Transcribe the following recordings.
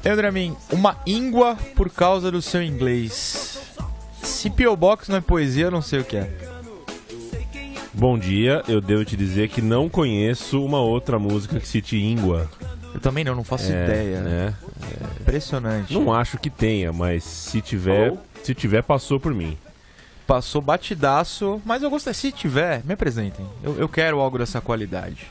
Eldramin, uma íngua por causa do seu inglês. Se P.O. Box não é poesia, eu não sei o que é. Bom dia, eu devo te dizer que não conheço uma outra música que cite íngua. Eu também não faço ideia. Impressionante. Não acho que tenha, mas se tiver, passou por mim. Passou batidaço, mas eu gostaria, se tiver, me apresentem. Eu quero algo dessa qualidade.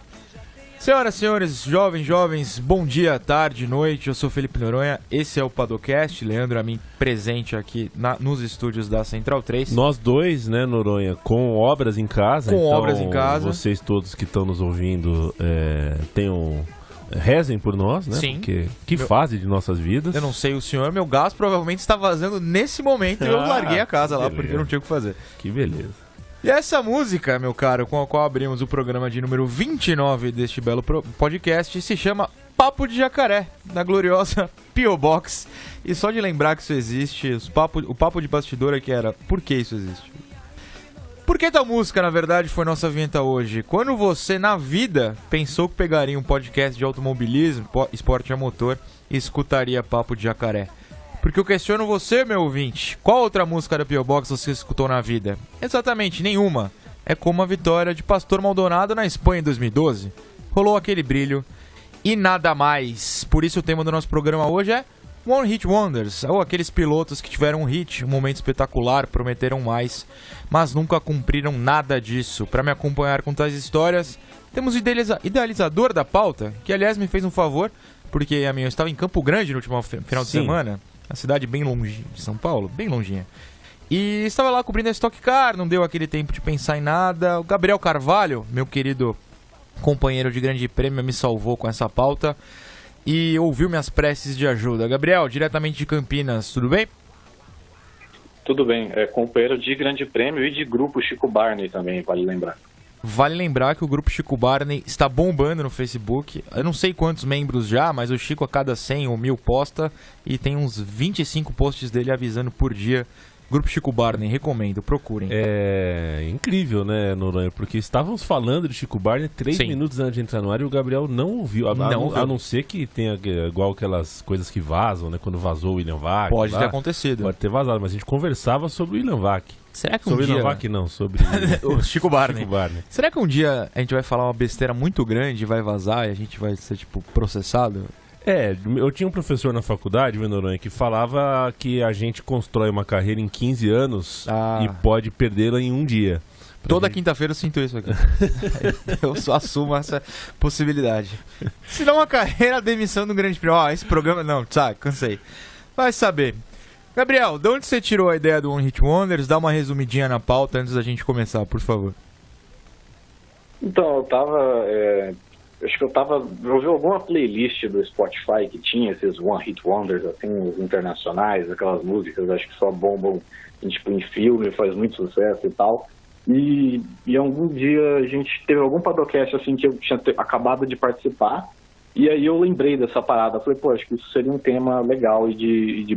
Senhoras e senhores, jovens, bom dia, tarde, noite. Eu sou Felipe Noronha, esse é o Padocast. Leandro Amin presente aqui nos estúdios da Central 3. Nós dois, né, Noronha, com obras em casa. Obras em casa. Vocês todos que estão nos ouvindo rezem por nós, né? Sim. Porque que fase de nossas vidas. Eu não sei o senhor, meu gás provavelmente está vazando nesse momento e eu larguei a casa lá porque eu não tinha o que fazer. Que beleza. E essa música, meu caro, com a qual abrimos o programa de número 29 deste belo podcast, se chama Papo de Jacaré, da gloriosa P.O. Box. E só de lembrar que isso existe, o papo de bastidor aqui era, por que isso existe? Por que tal música, na verdade, foi nossa vinheta hoje? Quando você, na vida, pensou que pegaria um podcast de automobilismo, esporte a motor, e escutaria Papo de Jacaré? Porque eu questiono você, meu ouvinte, qual outra música da P.O. Box você escutou na vida? Exatamente, nenhuma. É como a vitória de Pastor Maldonado na Espanha em 2012. Rolou aquele brilho e nada mais. Por isso o tema do nosso programa hoje é One Hit Wonders, ou aqueles pilotos que tiveram um hit, um momento espetacular, prometeram mais, mas nunca cumpriram nada disso. Para me acompanhar com tais histórias, temos o idealizador da pauta, que aliás me fez um favor, porque eu estava em Campo Grande no último final de semana. A cidade bem longe de São Paulo, bem longinha. E estava lá cobrindo a Stock Car, não deu aquele tempo de pensar em nada. O Gabriel Carvalho, meu querido companheiro de grande prêmio, me salvou com essa pauta e ouviu minhas preces de ajuda. Gabriel, diretamente de Campinas, tudo bem? Tudo bem, companheiro de grande prêmio e de grupo Chico Barney também, vale lembrar. Vale lembrar que o grupo Chico Barney está bombando no Facebook. Eu não sei quantos membros já, mas o Chico a cada 100 ou 1000 posta e tem uns 25 posts dele avisando por dia. Grupo Chico Barney, recomendo, procurem. É incrível, né, Noronha? Porque estávamos falando de Chico Barney 3 minutos antes de entrar no ar e o Gabriel não ouviu. A não ser que tenha igual aquelas coisas que vazam, né? Quando vazou o William Vac. Pode ter acontecido. Pode ter vazado, mas a gente conversava sobre o William Vac. Será que sobre um dia... William Vac não, sobre o Chico Barney. Chico Barney. Será que um dia a gente vai falar uma besteira muito grande e vai vazar e a gente vai ser, tipo, processado? Eu tinha um professor na faculdade, Noronha, que falava que a gente constrói uma carreira em 15 anos e pode perdê-la em um dia. Toda quinta-feira eu sinto isso aqui. Eu só assumo essa possibilidade. Se não uma carreira, a demissão do grande prêmio. Esse programa... Não, sabe, cansei. Vai saber. Gabriel, de onde você tirou a ideia do One Hit Wonders? Dá uma resumidinha na pauta antes da gente começar, por favor. Então, eu ouvi alguma playlist do Spotify que tinha esses One Hit Wonders, assim, os internacionais, aquelas músicas, acho que só bombam em filme, faz muito sucesso e tal. E algum dia a gente teve algum podcast assim que eu tinha acabado de participar, e aí eu lembrei dessa parada. Falei, acho que isso seria um tema legal e de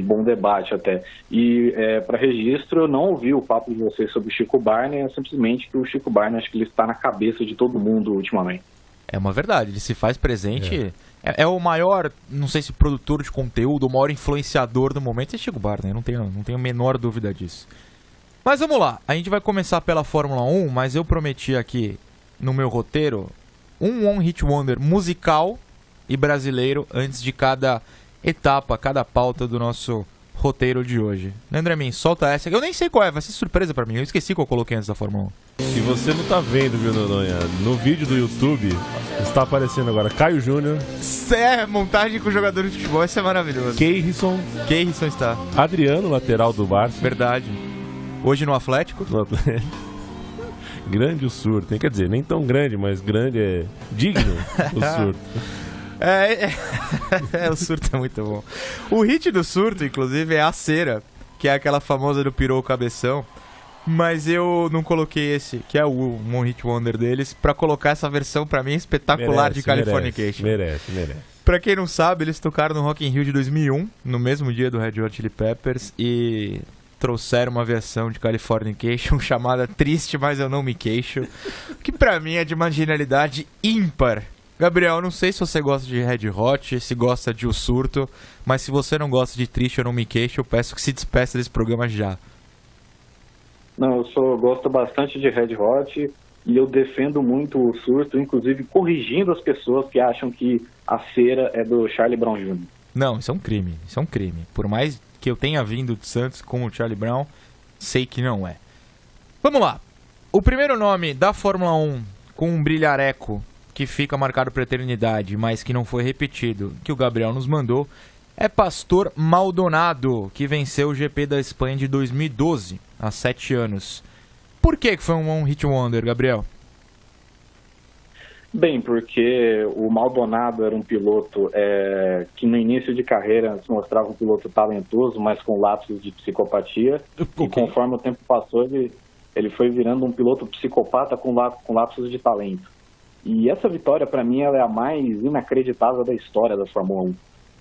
bom debate até. E para registro, eu não ouvi o papo de vocês sobre o Chico Barney, é simplesmente que o Chico Barney, acho que ele está na cabeça de todo mundo ultimamente. É uma verdade, ele se faz presente, é o maior, não sei se produtor de conteúdo, o maior influenciador do momento é Chico Barney, não tenho a menor dúvida disso. Mas vamos lá, a gente vai começar pela Fórmula 1, mas eu prometi aqui no meu roteiro um One Hit Wonder musical e brasileiro antes de cada etapa, cada pauta do nosso roteiro de hoje. André Min, solta essa. Eu nem sei qual é, vai ser surpresa pra mim. Eu esqueci qual eu coloquei antes da Fórmula 1. Se você não tá vendo, viu, Noronha? No vídeo do YouTube está aparecendo agora Caio Júnior. Montagem com jogadores de futebol, isso é maravilhoso. Keirson está. Adriano, lateral do Barça. Verdade. Hoje no Atlético. Grande o surto. Quer dizer, nem tão grande, mas grande é digno o surto. O surto é muito bom. O hit do surto, inclusive, é A Cera, que é aquela famosa do Pirou Cabeção. Mas eu não coloquei esse, que é o One Hit Wonder deles, pra colocar essa versão, pra mim, espetacular de Californication. Merece. Pra quem não sabe, eles tocaram no Rock in Rio de 2001, no mesmo dia do Red Hot Chili Peppers, e trouxeram uma versão de Californication chamada Triste, Mas Eu Não Me Queixo, que pra mim é de uma genialidade ímpar. Gabriel, não sei se você gosta de Red Hot, se gosta de O Surto, mas se você não gosta de Triste ou Não Me Queixo, eu peço que se despeça desse programa já. Não, gosto bastante de Red Hot e eu defendo muito O Surto, inclusive corrigindo as pessoas que acham que a cera é do Charlie Brown Jr. Não, isso é um crime. Por mais que eu tenha vindo de Santos com o Charlie Brown, sei que não é. Vamos lá. O primeiro nome da Fórmula 1 com um brilhareco que fica marcado para a eternidade, mas que não foi repetido, que o Gabriel nos mandou, é Pastor Maldonado, que venceu o GP da Espanha de 2012, há 7 anos. Por que foi um One-Hit Wonder, Gabriel? Bem, porque o Maldonado era um piloto que no início de carreira se mostrava um piloto talentoso, mas com lapsos de psicopatia. Okay. E conforme o tempo passou, ele foi virando um piloto psicopata com lapsos de talento. E essa vitória, para mim, ela é a mais inacreditável da história da Fórmula 1.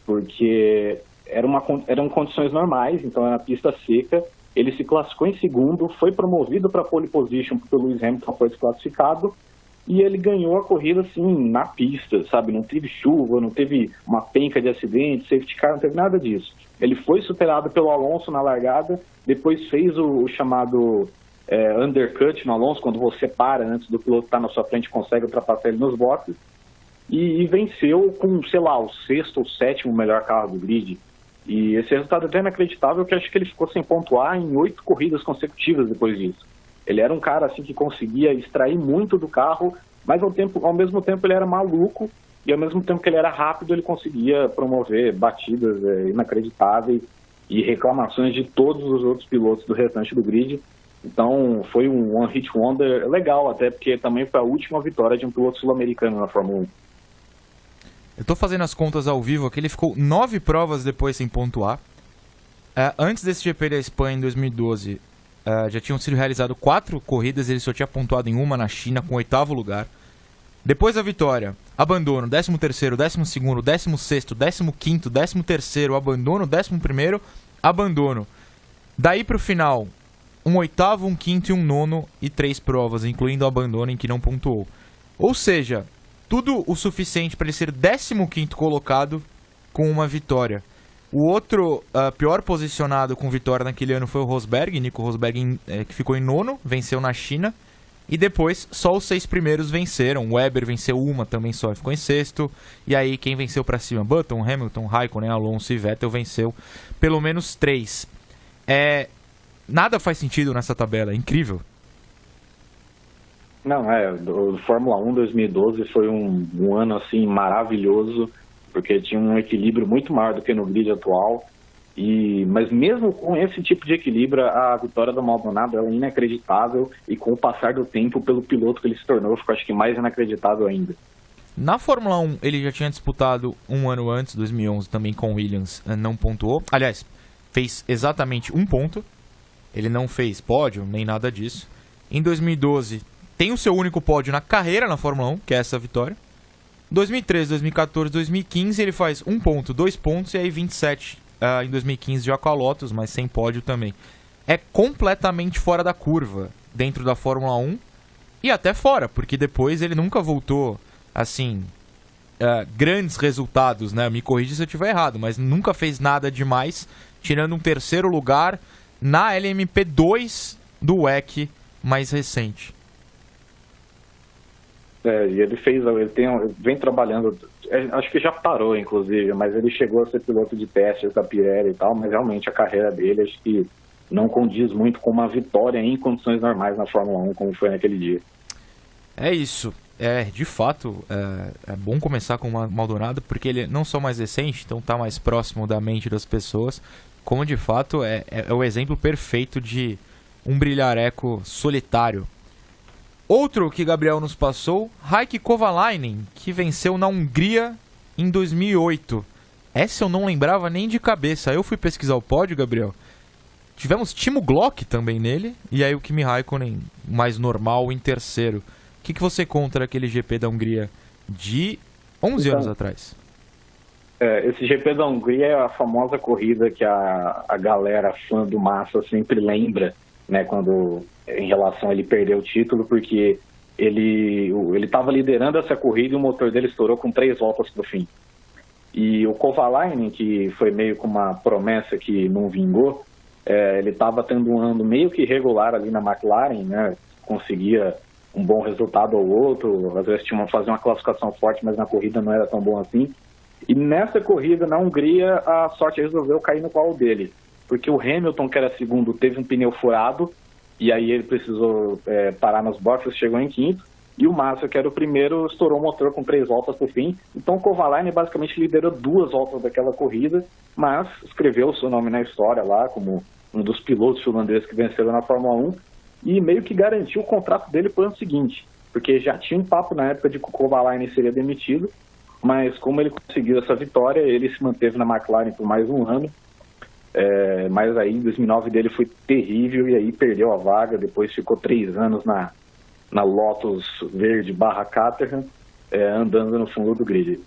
Porque eram condições normais, então era pista seca. Ele se classificou em segundo, foi promovido para pole position porque o Lewis Hamilton foi desclassificado. E ele ganhou a corrida, assim, na pista, sabe? Não teve chuva, não teve uma penca de acidente, safety car, não teve nada disso. Ele foi superado pelo Alonso na largada, depois fez o chamado undercut no Alonso, quando você para antes do piloto estar na sua frente, consegue ultrapassar ele nos boxes. E venceu com, sei lá, o 6º ou 7º melhor carro do grid. E esse resultado é tão inacreditável que acho que ele ficou sem pontuar em 8 corridas consecutivas depois disso. Ele era um cara assim que conseguia extrair muito do carro, mas ao mesmo tempo ele era maluco e ao mesmo tempo que ele era rápido, ele conseguia promover batidas inacreditáveis e reclamações de todos os outros pilotos do restante do grid. Então foi um One Hit Wonder legal, até porque também foi a última vitória de um piloto sul-americano na Fórmula 1. Eu tô fazendo as contas ao vivo aqui, ele ficou 9 provas depois sem pontuar. Antes desse GP da Espanha em 2012... já tinham sido realizadas 4 corridas, ele só tinha pontuado em uma na China, com 8º lugar. Depois da vitória, abandono, 13º, 12º, 16º, 15º, 13º, abandono, 11º, abandono. Daí pro final, um 8º, um 5º e um 9º e 3 provas, incluindo o abandono em que não pontuou. Ou seja, tudo o suficiente para ele ser 15º colocado com uma vitória. O outro pior posicionado com vitória naquele ano foi o Rosberg, Nico Rosberg, que ficou em 9º, venceu na China. E depois, só os 6 primeiros venceram. O Webber venceu uma, também só ficou em 6º. E aí, quem venceu pra cima? Button, Hamilton, Raikkonen, Alonso e Vettel venceu pelo menos 3. Nada faz sentido nessa tabela, é incrível. Não, o Fórmula 1 2012 foi um ano assim maravilhoso, porque tinha um equilíbrio muito maior do que no grid atual. Mas mesmo com esse tipo de equilíbrio, a vitória do Maldonado é inacreditável, e com o passar do tempo, pelo piloto que ele se tornou, ficou acho que mais inacreditável ainda. Na Fórmula 1, ele já tinha disputado um ano antes, 2011, também com Williams, não pontuou. Aliás, fez exatamente 1 ponto. Ele não fez pódio, nem nada disso. Em 2012, tem o seu único pódio na carreira na Fórmula 1, que é essa vitória. 2013, 2014, 2015, ele faz 1 ponto, 2 pontos, e aí 27 em 2015 já com a Lotus, mas sem pódio também. É completamente fora da curva dentro da Fórmula 1 e até fora, porque depois ele nunca voltou, assim, grandes resultados, né? Me corrija se eu estiver errado, mas nunca fez nada demais, tirando um 3º lugar na LMP2 do WEC mais recente. E ele vem trabalhando, acho que já parou inclusive, mas ele chegou a ser piloto de testes da Pirelli e tal, mas realmente a carreira dele acho que não condiz muito com uma vitória em condições normais na Fórmula 1, como foi naquele dia. É isso, de fato, é bom começar com o Maldonado, porque ele não só mais recente, então tá mais próximo da mente das pessoas, como de fato é o exemplo perfeito de um brilhareco solitário. Outro que Gabriel nos passou, Heikki Kovalainen, que venceu na Hungria em 2008. Essa eu não lembrava nem de cabeça. Eu fui pesquisar o pódio, Gabriel. Tivemos Timo Glock também nele, e aí o Kimi Raikkonen, mais normal, em 3º. O que você conta daquele GP da Hungria de 11 anos atrás? Esse GP da Hungria é a famosa corrida que a galera fã do Massa sempre lembra, né, quando em relação a ele perder o título, porque ele estava liderando essa corrida e o motor dele estourou com 3 voltas para o fim. E o Kovalainen, que foi meio com uma promessa que não vingou, ele estava tendo um ano meio que irregular ali na McLaren, né? Conseguia um bom resultado ou outro, às vezes tinha que fazer uma classificação forte, mas na corrida não era tão bom assim. E nessa corrida, na Hungria, a sorte resolveu cair no colo dele, porque o Hamilton, que era segundo, teve um pneu furado, e aí ele precisou parar nos boxes, chegou em quinto, e o Massa, que era o primeiro, estourou o motor com 3 voltas por fim. Então o Kovalainen basicamente liderou 2 voltas daquela corrida, mas escreveu o seu nome na história lá, como um dos pilotos finlandeses que venceram na Fórmula 1, e meio que garantiu o contrato dele para o ano seguinte, porque já tinha um papo na época de que o Kovalainen seria demitido, mas como ele conseguiu essa vitória, ele se manteve na McLaren por mais um ano. Mas aí em 2009 dele foi terrível, e aí perdeu a vaga, depois ficou 3 anos na Lotus Verde / Caterham, andando no fundo do grid.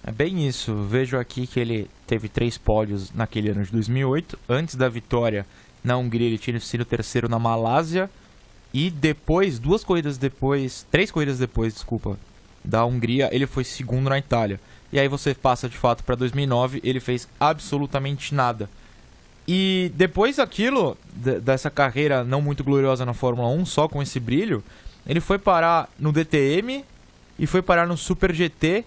É bem isso. Vejo aqui que ele teve 3 pódios naquele ano de 2008. Antes da vitória na Hungria, ele tinha sido terceiro na Malásia. E depois, 3 corridas depois, da Hungria, ele foi segundo na Itália. E aí você passa de fato para 2009, ele fez absolutamente nada. E depois daquilo, dessa carreira não muito gloriosa na Fórmula 1, só com esse brilho, ele foi parar no DTM e foi parar no Super GT.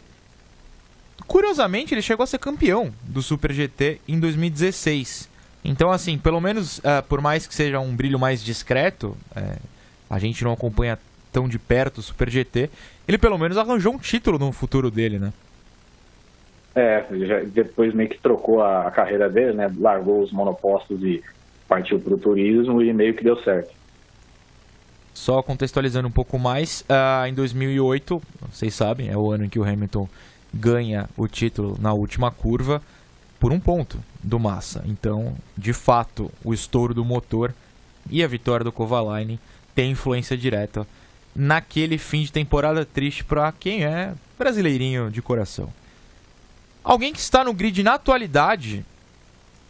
Curiosamente, ele chegou a ser campeão do Super GT em 2016. Então, assim, pelo menos, por mais que seja um brilho mais discreto, a gente não acompanha tão de perto o Super GT, ele pelo menos arranjou um título no futuro dele, né? Depois meio que trocou a carreira dele, né? Largou os monopostos e partiu para o turismo e meio que deu certo. Só contextualizando um pouco mais, em 2008, vocês sabem, é o ano em que o Hamilton ganha o título na última curva por 1 ponto do Massa. Então, de fato, o estouro do motor e a vitória do Kovalainen tem influência direta naquele fim de temporada triste para quem é brasileirinho de coração. Alguém que está no grid na atualidade,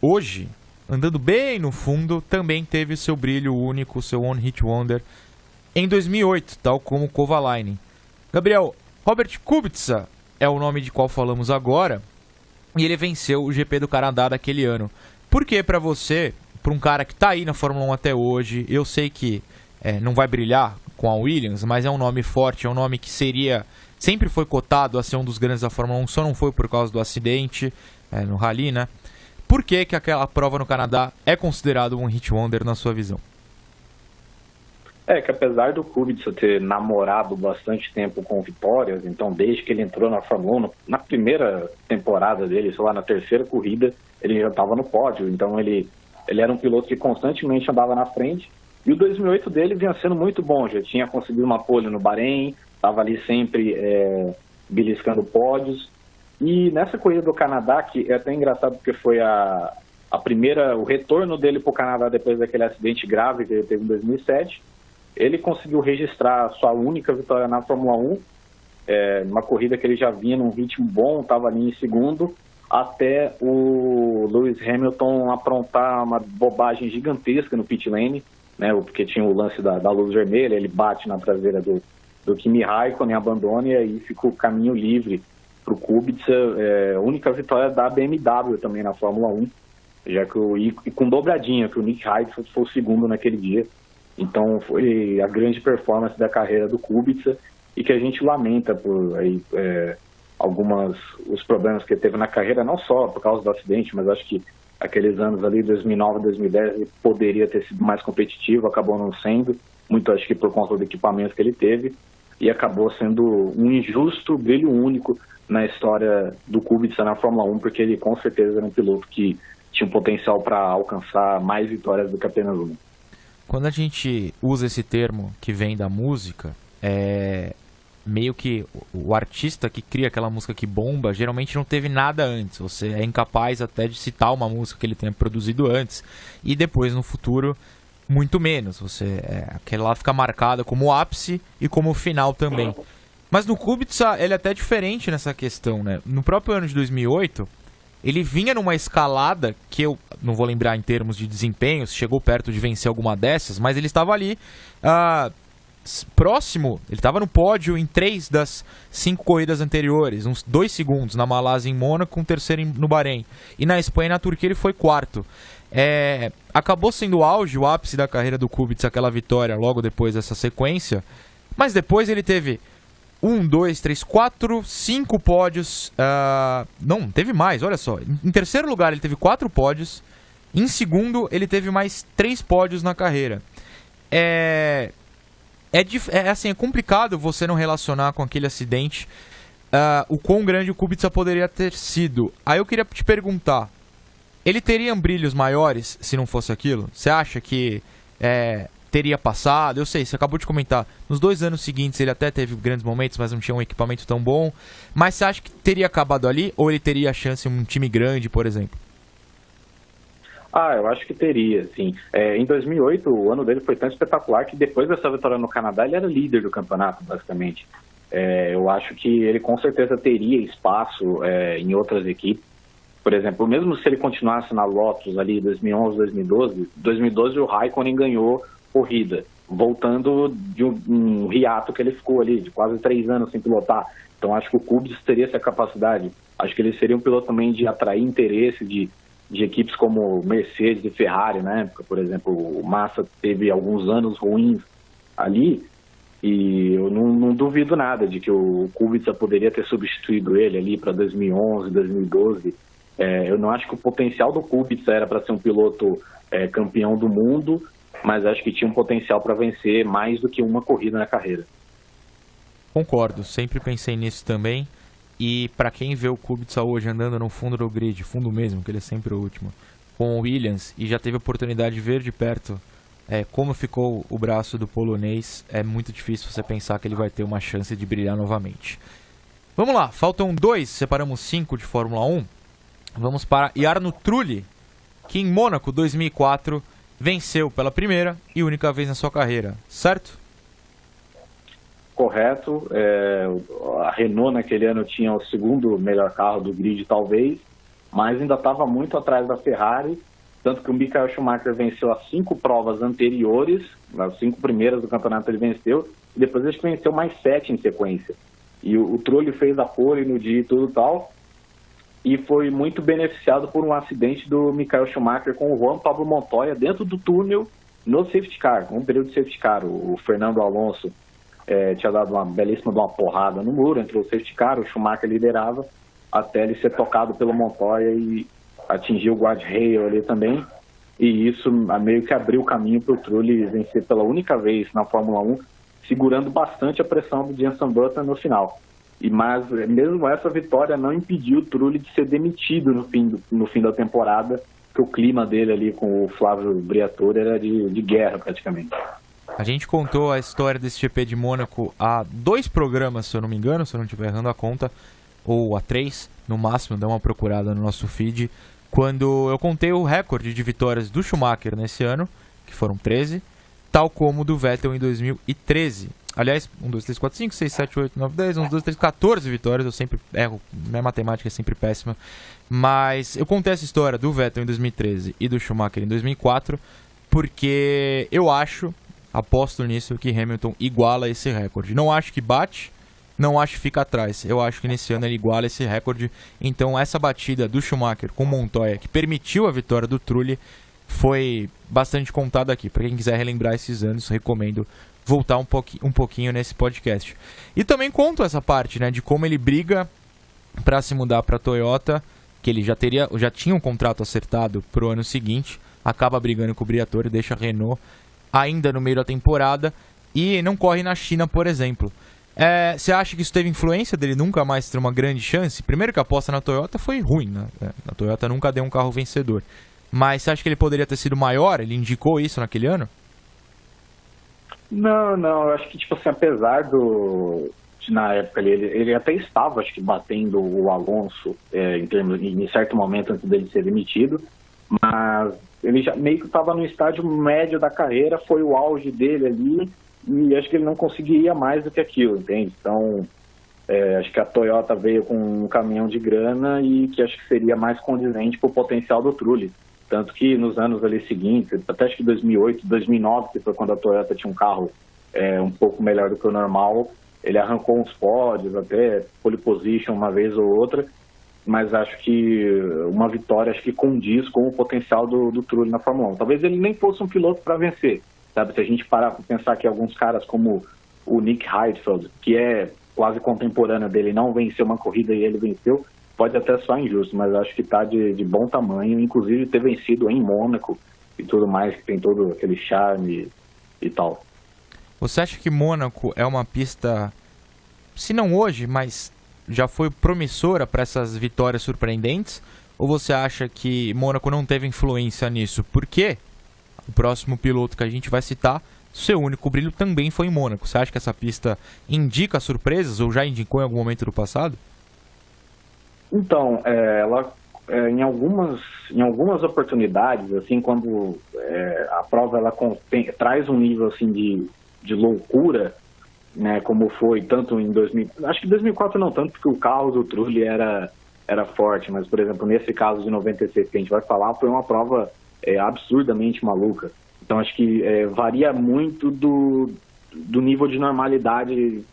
hoje, andando bem no fundo, também teve seu brilho único, seu One Hit Wonder, em 2008, tal como o Kovalainen. Gabriel, Robert Kubica é o nome de qual falamos agora, e ele venceu o GP do Canadá daquele ano. Por que para você, para um cara que está aí na Fórmula 1 até hoje, eu sei que não vai brilhar com a Williams, mas é um nome forte, é um nome que sempre foi cotado a ser um dos grandes da Fórmula 1, só não foi por causa do acidente no Rally, né? Por que aquela prova no Canadá é considerado um hit wonder na sua visão? Que apesar do Kubica ter namorado bastante tempo com vitórias, então desde que ele entrou na Fórmula 1, na primeira temporada dele, sei lá, na terceira corrida, ele já estava no pódio, então ele era um piloto que constantemente andava na frente, e o 2008 dele vinha sendo muito bom, já tinha conseguido uma pole no Bahrein, estava ali sempre beliscando pódios. E nessa corrida do Canadá, que é até engraçado porque foi a primeira, o retorno dele para o Canadá depois daquele acidente grave que ele teve em 2007, ele conseguiu registrar a sua única vitória na Fórmula 1, numa corrida que ele já vinha num ritmo bom, estava ali em segundo, até o Lewis Hamilton aprontar uma bobagem gigantesca no pit lane, né, porque tinha o lance da luz vermelha, ele bate na traseira do Kimi Raikkonen, abandona, e aí fica o caminho livre para o Kubica, única vitória da BMW também na Fórmula 1, já que e com dobradinha, que o Nick Heidfeld foi o segundo naquele dia. Então foi a grande performance da carreira do Kubica, e que a gente lamenta por aí, os problemas que ele teve na carreira, não só por causa do acidente, mas acho que aqueles anos ali, 2009, 2010, ele poderia ter sido mais competitivo, acabou não sendo, muito acho que por conta do equipamento que ele teve, e acabou sendo um injusto brilho único na história do Kubica na Fórmula 1, porque ele com certeza era um piloto que tinha um potencial para alcançar mais vitórias do que apenas uma. Quando a gente usa esse termo que vem da música, meio que o artista que cria aquela música que bomba, geralmente não teve nada antes. Você é incapaz até de citar uma música que ele tenha produzido antes, e depois no futuro muito menos. Aquela lá fica marcada como o ápice e como o final também. Mas no Kubica ele é até diferente nessa questão, né? No próprio ano de 2008, ele vinha numa escalada que eu não vou lembrar em termos de desempenho, se chegou perto de vencer alguma dessas, mas ele estava ali próximo, ele estava no pódio em 3 das 5 corridas anteriores, uns 2 segundos na Malásia, em Mônaco, um terceiro no Bahrein. E na Espanha e na Turquia ele foi quarto. Acabou sendo o auge, o ápice da carreira do Kubica, aquela vitória logo depois dessa sequência. Mas depois ele teve 1, 2, 3, 4, 5 pódios. Não, teve mais, olha só. Em terceiro lugar ele teve 4 pódios. Em segundo ele teve mais 3 pódios na carreira. É complicado você não relacionar com aquele acidente o quão grande o Kubica poderia ter sido. Aí eu queria te perguntar, ele teria brilhos maiores se não fosse aquilo? Você acha que teria passado? Eu sei, você acabou de comentar, nos 2 anos seguintes ele até teve grandes momentos, mas não tinha um equipamento tão bom. Mas você acha que teria acabado ali, ou ele teria a chance em um time grande, por exemplo? Eu acho que teria, sim. Em 2008, o ano dele foi tão espetacular que depois dessa vitória no Canadá, ele era líder do campeonato, basicamente. Eu acho que ele com certeza teria espaço em outras equipes. Por exemplo, mesmo se ele continuasse na Lotus ali 2011, 2012 o Raikkonen ganhou corrida, voltando de um hiato que ele ficou ali, de quase 3 anos sem pilotar. Então acho que o Kubica teria essa capacidade. Acho que ele seria um piloto também de atrair interesse de equipes como Mercedes e Ferrari na época. Por exemplo, o Massa teve alguns anos ruins ali, e eu não duvido nada de que o Kubica poderia ter substituído ele ali para 2011, 2012. Eu não acho que o potencial do Kubica era para ser um piloto campeão do mundo, mas acho que tinha um potencial para vencer mais do que uma corrida na carreira. Concordo, sempre pensei nisso também. E para quem vê o Kubica hoje andando no fundo do grid, fundo mesmo, que ele é sempre o último, com o Williams, e já teve a oportunidade de ver de perto como ficou o braço do polonês, é muito difícil você pensar que ele vai ter uma chance de brilhar novamente. Vamos lá, faltam 2, separamos 5 de Fórmula 1. Vamos para Jarno Trulli, que em Mônaco 2004 venceu pela primeira e única vez na sua carreira, certo? Correto. A Renault naquele ano tinha o segundo melhor carro do grid, talvez, mas ainda estava muito atrás da Ferrari, tanto que o Michael Schumacher venceu as 5 provas anteriores, as 5 primeiras do campeonato ele venceu, e depois ele venceu mais 7 em sequência. E o Trulli fez a pole no dia e tudo tal, e foi muito beneficiado por um acidente do Michael Schumacher com o Juan Pablo Montoya dentro do túnel no safety car, um período de safety car. O Fernando Alonso tinha dado uma belíssima porrada no muro, entrou o safety car, o Schumacher liderava, até ele ser tocado pelo Montoya e atingir o guardrail ali também, e isso meio que abriu o caminho para o Trulli vencer pela única vez na Fórmula 1, segurando bastante a pressão do Jenson Button no final. Mas mesmo essa vitória não impediu o Trulli de ser demitido no fim da temporada, porque o clima dele ali com o Flávio Briatore era de guerra praticamente. A gente contou a história desse GP de Mônaco há 2 programas, se eu não me engano, se eu não estiver errando a conta, ou há 3, no máximo, dá uma procurada no nosso feed, quando eu contei o recorde de vitórias do Schumacher nesse ano, que foram 13, tal como o do Vettel em 2013. Aliás, 1, 2, 3, 4, 5, 6, 7, 8, 9, 10, 1, 2, 3, 14 vitórias, eu sempre erro, minha matemática é sempre péssima, mas eu contei essa história do Vettel em 2013 e do Schumacher em 2004, porque eu aposto nisso, que Hamilton iguala esse recorde. Não acho que bate, não acho que fica atrás. Eu acho que nesse ano ele iguala esse recorde. Então essa batida do Schumacher com Montoya, que permitiu a vitória do Trulli, foi bastante contada aqui. Para quem quiser relembrar esses anos, recomendo voltar um pouquinho nesse podcast. E também conto essa parte, né, de como ele briga para se mudar para a Toyota, que ele já tinha um contrato acertado para o ano seguinte, acaba brigando com o Briatore, deixa a Renault ainda no meio da temporada e não corre na China, por exemplo. Você acha que isso teve influência dele nunca mais ter uma grande chance? Primeiro que a aposta na Toyota foi ruim, né? A Toyota nunca deu um carro vencedor. Mas você acha que ele poderia ter sido maior? Ele indicou isso naquele ano? Não, eu acho que, tipo assim, apesar na época ele até estava, acho que, batendo o Alonso em certo momento antes dele ser demitido, mas ele já meio que estava no estágio médio da carreira, foi o auge dele ali, e acho que ele não conseguiria mais do que aquilo, entende? Então, acho que a Toyota veio com um caminhão de grana e que acho que seria mais condizente para o potencial do Trulli. Tanto que nos anos ali seguintes, até acho que 2008, 2009, que foi quando a Toyota tinha um carro um pouco melhor do que o normal. Ele arrancou uns pódios, até pole position uma vez ou outra, mas acho que uma vitória acho que condiz com o potencial do Trulli na Fórmula 1. Talvez ele nem fosse um piloto para vencer, sabe? Se a gente parar para pensar que alguns caras como o Nick Heidfeld, que é quase contemporâneo dele, não venceu uma corrida e ele venceu, pode até soar injusto, mas acho que está de bom tamanho, inclusive ter vencido em Mônaco e tudo mais, que tem todo aquele charme e tal. Você acha que Mônaco é uma pista, se não hoje, mas já foi promissora para essas vitórias surpreendentes? Ou você acha que Mônaco não teve influência nisso? Porque o próximo piloto que a gente vai citar, seu único brilho também foi em Mônaco. Você acha que essa pista indica surpresas ou já indicou em algum momento do passado? Então, ela em algumas oportunidades, assim, quando a prova ela traz um nível assim de loucura, né, como foi tanto em 2000, acho que 2004 não tanto, porque o carro do Trulli era forte, mas, por exemplo, nesse caso de 96 que a gente vai falar, foi uma prova absurdamente maluca. Então, acho que varia muito do nível de normalidade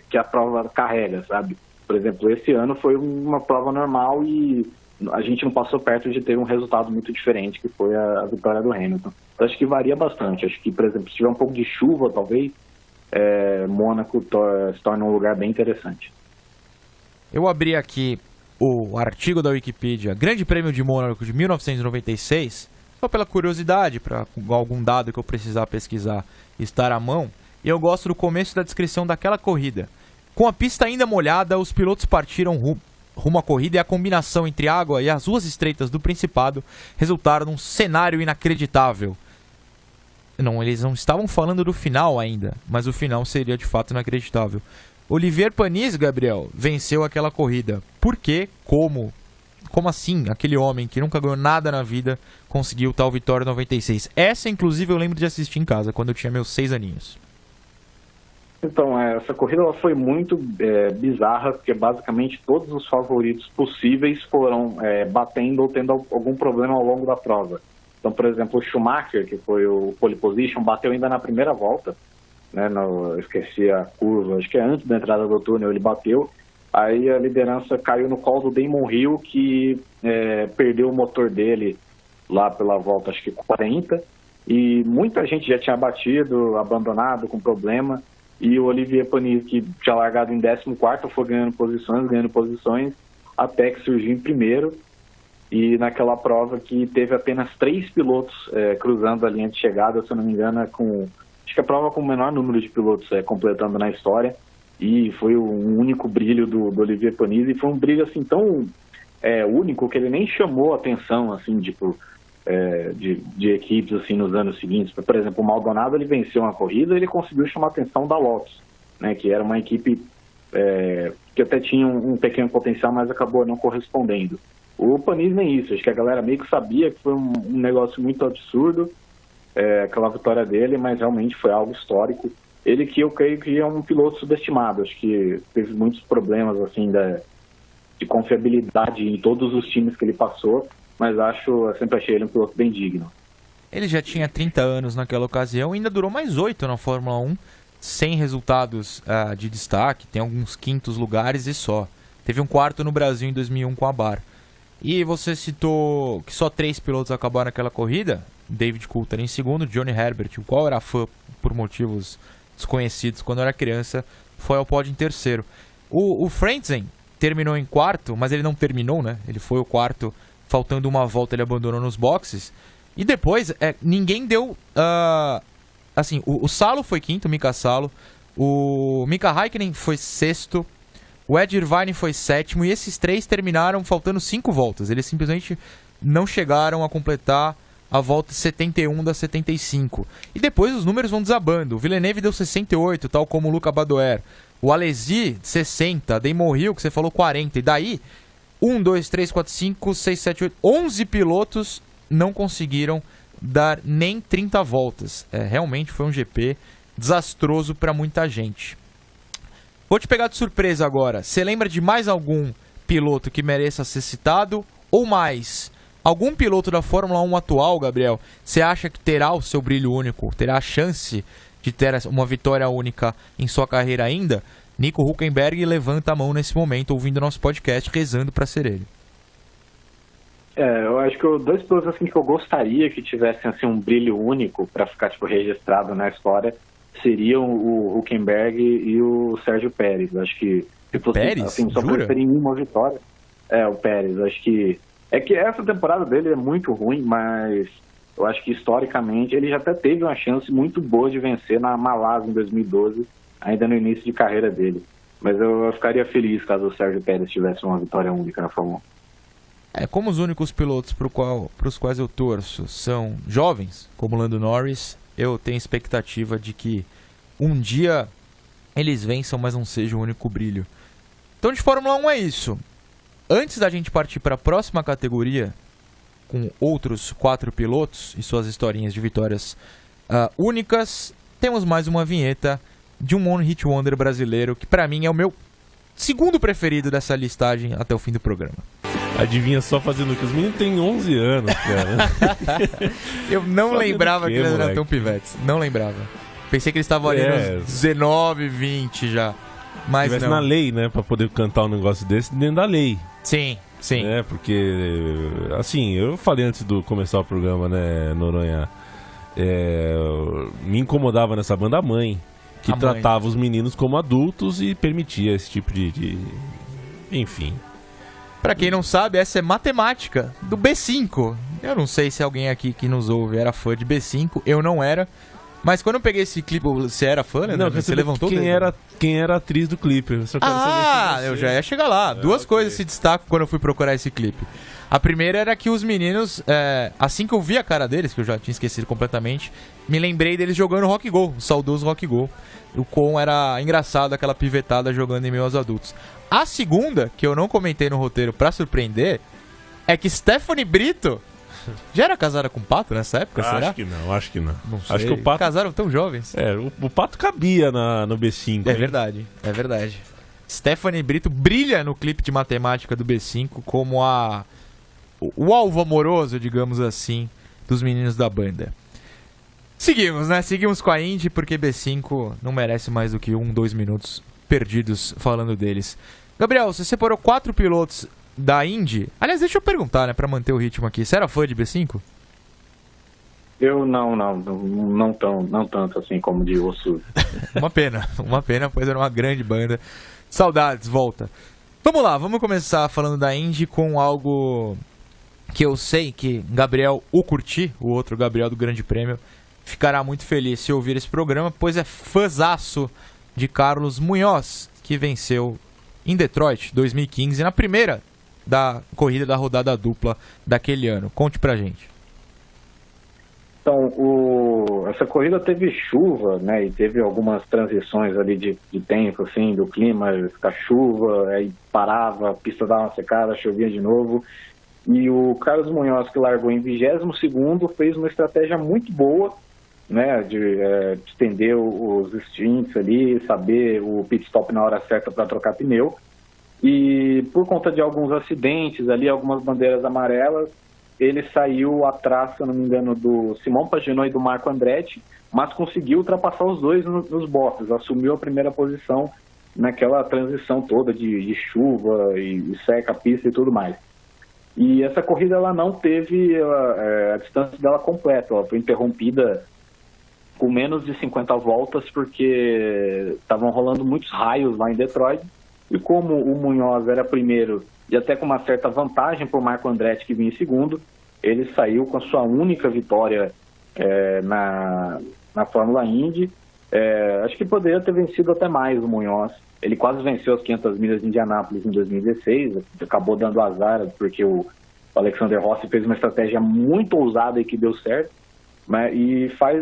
que a prova carrega, sabe? Por exemplo, esse ano foi uma prova normal e a gente não passou perto de ter um resultado muito diferente, que foi a vitória do Hamilton. Então, acho que varia bastante. Acho que, por exemplo, se tiver um pouco de chuva, talvez, Mônaco se torna um lugar bem interessante. Eu abri aqui o artigo da Wikipedia, Grande Prêmio de Mônaco de 1996, só pela curiosidade, para algum dado que eu precisar pesquisar estar à mão, e eu gosto do começo da descrição daquela corrida. Com a pista ainda molhada, os pilotos partiram rumo à corrida e a combinação entre água e as ruas estreitas do Principado resultaram num cenário inacreditável. Não, eles não estavam falando do final ainda, mas o final seria de fato inacreditável. Olivier Panis, Gabriel, venceu aquela corrida. Por quê? Como? Como assim? Aquele homem que nunca ganhou nada na vida conseguiu tal vitória em 96. Essa, inclusive, eu lembro de assistir em casa, quando eu tinha meus 6 aninhos. Então, essa corrida ela foi muito bizarra, porque basicamente todos os favoritos possíveis foram batendo ou tendo algum problema ao longo da prova. Então, por exemplo, o Schumacher, que foi o pole position, bateu ainda na primeira volta, né, eu esqueci a curva, acho que antes da entrada do túnel ele bateu, aí a liderança caiu no colo do Damon Hill, que perdeu o motor dele lá pela volta, acho que 40, e muita gente já tinha batido, abandonado com problema, e o Olivier Panis, que tinha largado em 14º, foi ganhando posições, até que surgiu em primeiro, e naquela prova que teve apenas 3 pilotos cruzando a linha de chegada, se eu não me engano, acho que a prova com o menor número de pilotos completando na história, e foi um único brilho do Olivier Panis, e foi um brilho assim tão único que ele nem chamou a atenção assim, tipo, de equipes assim, nos anos seguintes. Por exemplo, o Maldonado ele venceu uma corrida e ele conseguiu chamar a atenção da Lotus, né, que era uma equipe que até tinha um pequeno potencial, mas acabou não correspondendo. O Panis nem isso, acho que a galera meio que sabia que foi um negócio muito absurdo, aquela vitória dele, mas realmente foi algo histórico. Ele que eu creio que é um piloto subestimado, acho que teve muitos problemas assim de confiabilidade em todos os times que ele passou, mas eu sempre achei ele um piloto bem digno. Ele já tinha 30 anos naquela ocasião e ainda durou mais 8 na Fórmula 1, sem resultados de destaque, tem alguns quintos lugares e só. Teve um quarto no Brasil em 2001 com a Bar. E você citou que só 3 pilotos acabaram naquela corrida, David Coulthard em segundo, Johnny Herbert, o qual era fã por motivos desconhecidos quando era criança, foi ao pódio em terceiro. O Frentzen terminou em quarto, mas ele não terminou, né? Ele foi o quarto, faltando uma volta ele abandonou nos boxes. E depois, ninguém deu... assim, o Salo foi quinto, o Mika Salo. O Mika Häkkinen foi sexto. O Ed Irvine foi sétimo. E esses 3 terminaram faltando 5 voltas. Eles simplesmente não chegaram a completar a volta 71 da 75. E depois os números vão desabando. O Villeneuve deu 68, tal como o Luca Badoer. O Alesi, 60. Damon Hill, que você falou, 40. E daí, 1, 2, 3, 4, 5, 6, 7, 8... 11 pilotos não conseguiram dar nem 30 voltas. Realmente foi um GP desastroso para muita gente. Vou te pegar de surpresa agora. Você lembra de mais algum piloto que mereça ser citado? Ou mais? Algum piloto da Fórmula 1 atual, Gabriel, você acha que terá o seu brilho único? Terá a chance de ter uma vitória única em sua carreira ainda, Nico Hülkenberg levanta a mão nesse momento, ouvindo nosso podcast, rezando para ser ele. Eu acho que dois pilotos assim, que eu gostaria que tivessem assim, um brilho único para ficar tipo, registrado na história seriam o Hülkenberg e o Sérgio Pérez. Acho que Pérez? Assim, só preferir uma vitória. O Pérez. Acho que essa temporada dele é muito ruim, mas eu acho que historicamente ele já até teve uma chance muito boa de vencer na Malásia em 2012, ainda no início de carreira dele. Mas eu ficaria feliz caso o Sérgio Pérez tivesse uma vitória única na Fórmula 1. Como os únicos pilotos para os quais eu torço são jovens, como Lando Norris, eu tenho expectativa de que um dia eles vençam, mas não seja o único brilho. Então de Fórmula 1 é isso. Antes da gente partir para a próxima categoria, com outros 4 pilotos e suas historinhas de vitórias únicas, temos mais uma vinheta de um One Hit Wonder brasileiro, que para mim é o meu segundo preferido dessa listagem até o fim do programa. Adivinha só fazendo o que? Os meninos têm 11 anos, cara. Eu não lembrava que eles eram tão pivetes. Não lembrava. Pensei que eles estavam ali nos 19, 20 já. Mas tivesse não. Na lei, né? Pra poder cantar um negócio desse dentro da lei. Sim. Porque, assim, eu falei antes de começar o programa, né, Noronha? Me incomodava nessa banda a mãe, que tratava os meninos como adultos e permitia esse tipo de... Enfim... Pra quem não sabe, essa é matemática do B5. Eu não sei se alguém aqui que nos ouve era fã de B5, eu não era. Mas quando eu peguei esse clipe, você era fã, né? Não, você levantou quem era a atriz do clipe. Eu eu já ia chegar lá. Duas coisas se destacam quando eu fui procurar esse clipe. A primeira era que os meninos, assim que eu vi a cara deles, que eu já tinha esquecido completamente, me lembrei deles jogando Rock Go, o saudoso Rock Go. O quão era engraçado aquela pivetada jogando em meio aos adultos. A segunda, que eu não comentei no roteiro pra surpreender, é que Stephanie Brito já era casada com o Pato nessa época, será? Acho que não. Não sei. Acho que o Pato... Casaram tão jovens. O Pato cabia no B5. É verdade. Stephanie Brito brilha no clipe de matemática do B5 como o alvo amoroso, digamos assim, dos meninos da banda. Seguimos, né? Seguimos com a Indy, porque B5 não merece mais do que 2 minutos perdidos falando deles. Gabriel, você separou 4 pilotos da Indy. Aliás, deixa eu perguntar, né, pra manter o ritmo aqui. Você era fã de B5? Eu não tanto assim como de osso. Uma pena, pois era uma grande banda. Saudades, volta. Vamos lá, vamos começar falando da Indy com algo que eu sei que Gabriel o curti, o outro Gabriel do Grande Prêmio, ficará muito feliz se ouvir esse programa, pois é fãzaço de Carlos Munhoz, que venceu em Detroit 2015, na primeira da corrida da rodada dupla daquele ano. Conte pra gente. Então, essa corrida teve chuva, né, e teve algumas transições ali de tempo, assim, do clima, ficar chuva, aí parava, a pista dava uma secada, chovia de novo, e o Carlos Munhoz, que largou em 22º, fez uma estratégia muito boa, né, de estender os stints ali, saber o pit stop na hora certa para trocar pneu, e por conta de alguns acidentes ali, algumas bandeiras amarelas, ele saiu atrás, se eu não me engano, do Simão Pagenaud e do Marco Andretti, mas conseguiu ultrapassar os dois nos boxes, assumiu a primeira posição naquela transição toda de chuva e seca a pista e tudo mais. E essa corrida ela não teve a distância dela completa, ela foi interrompida com menos de 50 voltas, porque estavam rolando muitos raios lá em Detroit, e como o Munhoz era primeiro, e até com uma certa vantagem para o Marco Andretti, que vinha em segundo, ele saiu com a sua única vitória na Fórmula Indy. Acho que poderia ter vencido até mais o Munhoz. Ele quase venceu as 500 milhas de Indianápolis em 2016, acabou dando azar, porque o Alexander Rossi fez uma estratégia muito ousada e que deu certo. Né?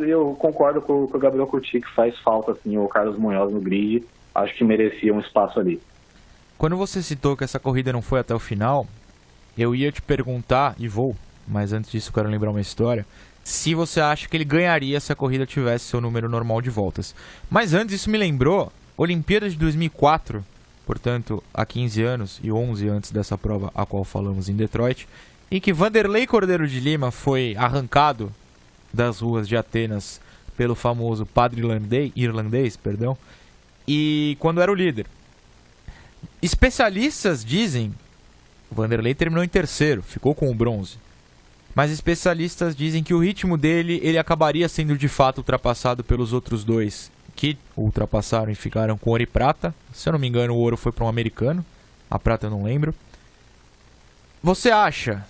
Eu concordo com o Gabriel Curti, que faz falta assim, o Carlos Munhoz no grid. Acho que merecia um espaço ali. Quando você citou que essa corrida não foi até o final, eu ia te perguntar, e vou, mas antes disso eu quero lembrar uma história, se você acha que ele ganharia se a corrida tivesse seu número normal de voltas. Mas antes, isso me lembrou Olimpíadas de 2004, portanto, há 15 anos e 11 antes dessa prova a qual falamos em Detroit, em que Vanderlei Cordeiro de Lima foi arrancado das ruas de Atenas pelo famoso padre irlandês, e quando era o líder. Especialistas dizem, o Vanderlei terminou em terceiro, ficou com o bronze, mas especialistas dizem que o ritmo dele, ele acabaria sendo de fato ultrapassado pelos outros dois, que ultrapassaram e ficaram com ouro e prata. Se eu não me engano, o ouro foi para um americano, a prata eu não lembro. Você acha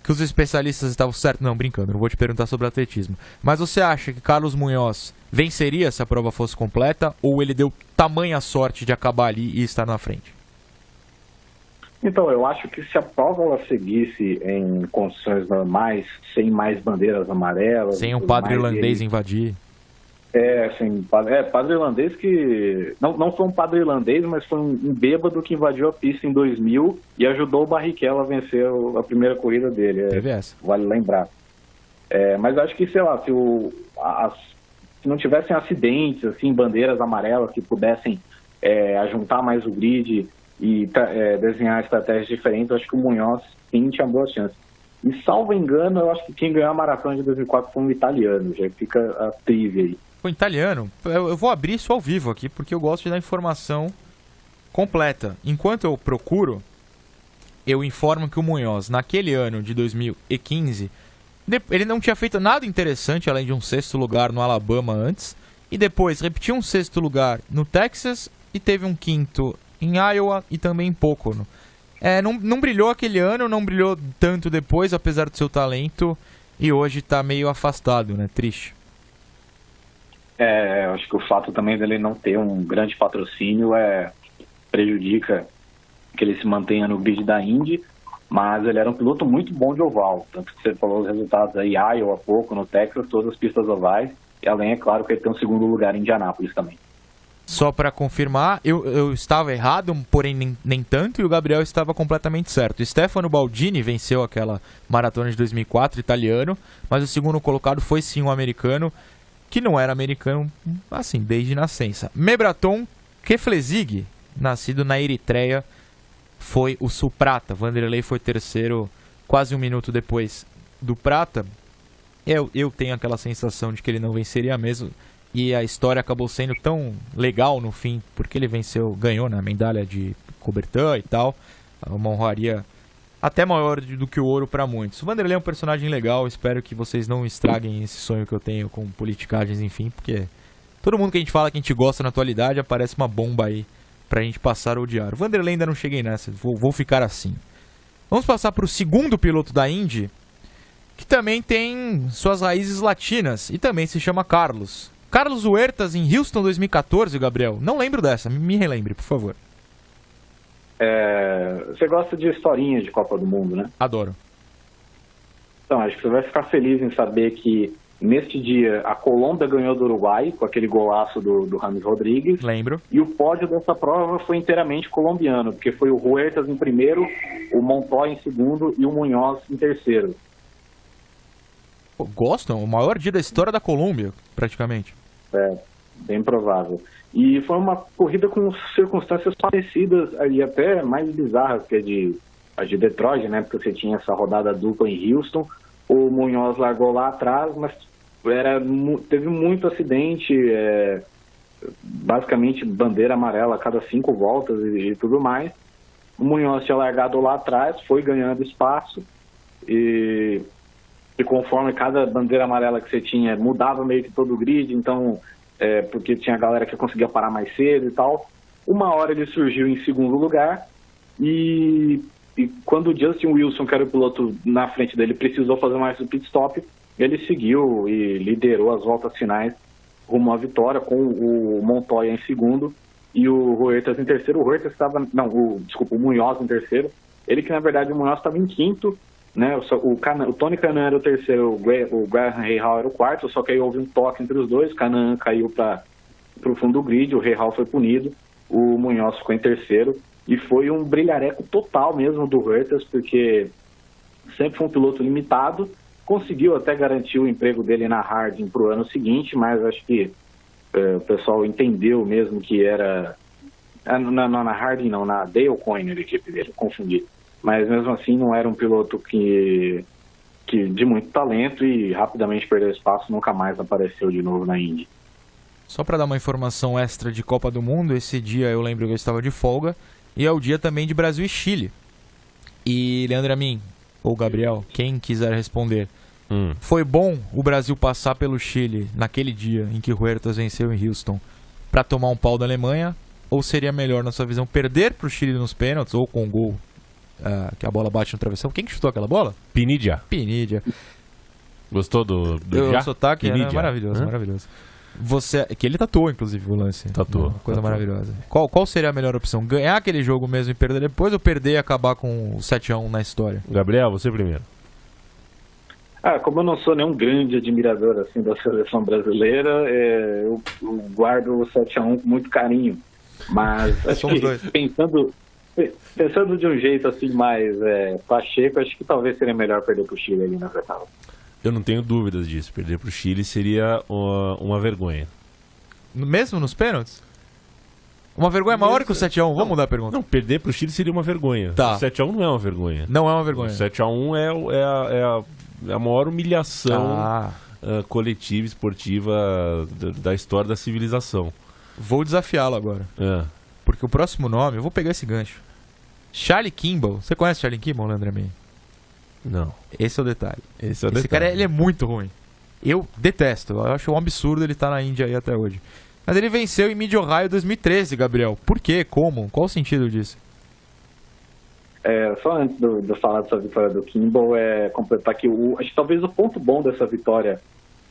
que os especialistas estavam certos? Não, brincando, não vou te perguntar sobre atletismo. Mas você acha que Carlos Munhoz venceria se a prova fosse completa, ou ele deu tamanha sorte de acabar ali e estar na frente? Então, eu acho que se a prova ela seguisse em condições normais, sem mais bandeiras amarelas... Sem um padre irlandês invadir... padre irlandês que... Não foi um padre irlandês, mas foi um bêbado que invadiu a pista em 2000 e ajudou o Barrichello a vencer a primeira corrida dele. Vale lembrar. Mas acho que, sei lá, se não tivessem acidentes, assim, bandeiras amarelas que pudessem ajuntar mais o grid e desenhar estratégias diferentes, eu acho que o Munhoz sim tinha boas chances. E, salvo engano, eu acho que quem ganhou a maratona de 2004 foi um italiano, já fica a trivia aí. O italiano, eu vou abrir isso ao vivo aqui, porque eu gosto de dar informação completa. Enquanto eu procuro, eu informo que o Munhoz, naquele ano de 2015, ele não tinha feito nada interessante, além de um 6º lugar no Alabama antes, e depois repetiu um 6º lugar no Texas, e teve um 5º em Iowa e também em Pocono. Não brilhou aquele ano, não brilhou tanto depois, apesar do seu talento, e hoje está meio afastado, né? Triste. Eu acho que o fato também dele não ter um grande patrocínio prejudica que ele se mantenha no grid da Indy, mas ele era um piloto muito bom de oval, tanto que você falou os resultados aí, Iowa, pouco, no Texas, todas as pistas ovais, e além, é claro, que ele tem um 2º lugar em Indianápolis também. Só para confirmar, eu estava errado, porém nem tanto, e o Gabriel estava completamente certo. Stefano Baldini venceu aquela maratona de 2004, italiano, mas o 2º colocado foi sim um americano, que não era americano, assim, desde nascença. Mebraton Keflezig, nascido na Eritreia, foi o sul-prata. Vanderlei foi terceiro quase um minuto depois do prata. Eu tenho aquela sensação de que ele não venceria mesmo, e a história acabou sendo tão legal no fim, porque ele ganhou na medalha de Coubertin e tal, uma honraria até maior do que o ouro para muitos. O Vanderlei é um personagem legal, espero que vocês não estraguem esse sonho que eu tenho com politicagens, enfim, porque todo mundo que a gente fala que a gente gosta na atualidade aparece uma bomba aí pra gente passar a odiar. O Vanderlei ainda não cheguei nessa, vou ficar assim. Vamos passar pro 2º piloto da Indy, que também tem suas raízes latinas e também se chama Carlos. Carlos Huertas em Houston 2014, Gabriel. Não lembro dessa, me relembre, por favor. Você gosta de historinhas de Copa do Mundo, né? Adoro. Então, acho que você vai ficar feliz em saber que neste dia a Colômbia ganhou do Uruguai com aquele golaço do James Rodrigues. Lembro. E o pódio dessa prova foi inteiramente colombiano, porque foi o Huertas em primeiro, o Montoya em segundo e o Munhoz em terceiro. Gostam? O maior dia da história da Colômbia, praticamente. Bem provável. E foi uma corrida com circunstâncias parecidas e até mais bizarras que a de Detroit, né? Porque você tinha essa rodada dupla em Houston, o Munhoz largou lá atrás, mas teve muito acidente, basicamente bandeira amarela a cada 5 voltas e tudo mais. O Munhoz tinha largado lá atrás, foi ganhando espaço e conforme cada bandeira amarela que você tinha, mudava meio que todo o grid, então, porque tinha galera que conseguia parar mais cedo e tal. Uma hora ele surgiu em 2º lugar e quando o Justin Wilson, que era o piloto na frente dele, precisou fazer mais um pit stop, ele seguiu e liderou as voltas finais rumo à vitória, com o Montoya em segundo e o Huertas em terceiro. O Munhoz em terceiro. Ele que, na verdade, o Munhoz estava em quinto, né? O Tony Kanaan era o terceiro, o Graham Rahal era o quarto, só que aí houve um toque entre os dois, o Kanaan caiu para o fundo do grid, o Rahal foi punido, o Munhoz ficou em terceiro, e foi um brilhareco total mesmo do Huertas, porque sempre foi um piloto limitado, conseguiu até garantir o emprego dele na Harding para o ano seguinte, mas acho que o pessoal entendeu mesmo que era... na Harding não, na Dale Coyne, a equipe dele, confundi. Mas mesmo assim não era um piloto que de muito talento e rapidamente perdeu espaço, nunca mais apareceu de novo na Indy. Só para dar uma informação extra de Copa do Mundo, esse dia eu lembro que eu estava de folga e é o dia também de Brasil e Chile. E Leandro Amin, ou Gabriel, quem quiser responder, foi bom o Brasil passar pelo Chile naquele dia em que o Huertas venceu em Houston para tomar um pau da Alemanha? Ou seria melhor, na sua visão, perder para o Chile nos pênaltis ou com o gol que a bola bate no travessão? Quem que chutou aquela bola? Pinidia. Gostou do o sotaque? É maravilhoso, maravilhoso. Que ele tatuou, inclusive, o lance. Tatuou. Coisa maravilhosa. Qual seria a melhor opção? Ganhar aquele jogo mesmo e perder depois ou perder e acabar com o 7-1 na história? Gabriel, você primeiro. Como eu não sou nenhum grande admirador assim, da seleção brasileira, eu guardo o 7-1 com muito carinho. Mas acho que pensando de um jeito assim mais pacheco, acho que talvez seria melhor perder pro Chile ali na oitava. Eu não tenho dúvidas disso. Perder pro Chile seria uma vergonha. Mesmo nos pênaltis? Uma vergonha maior que o 7-1? Vamos mudar a pergunta. Não, perder pro Chile seria uma vergonha. Tá. O 7-1 não é uma vergonha. Não é uma vergonha. O 7-1 é a maior humilhação coletiva, esportiva da história da civilização. Vou desafiá-lo agora. Porque o próximo nome, eu vou pegar esse gancho. Charlie Kimball. Você conhece Charlie Kimball, Leandro Amin? Não. Esse é o detalhe. Esse cara, ele é muito ruim. Eu detesto. Eu acho um absurdo ele estar na Índia aí até hoje. Mas ele venceu em Mid-Ohio 2013, Gabriel. Por quê? Como? Qual o sentido disso? Só antes de falar dessa vitória do Kimball, completar que acho que talvez o ponto bom dessa vitória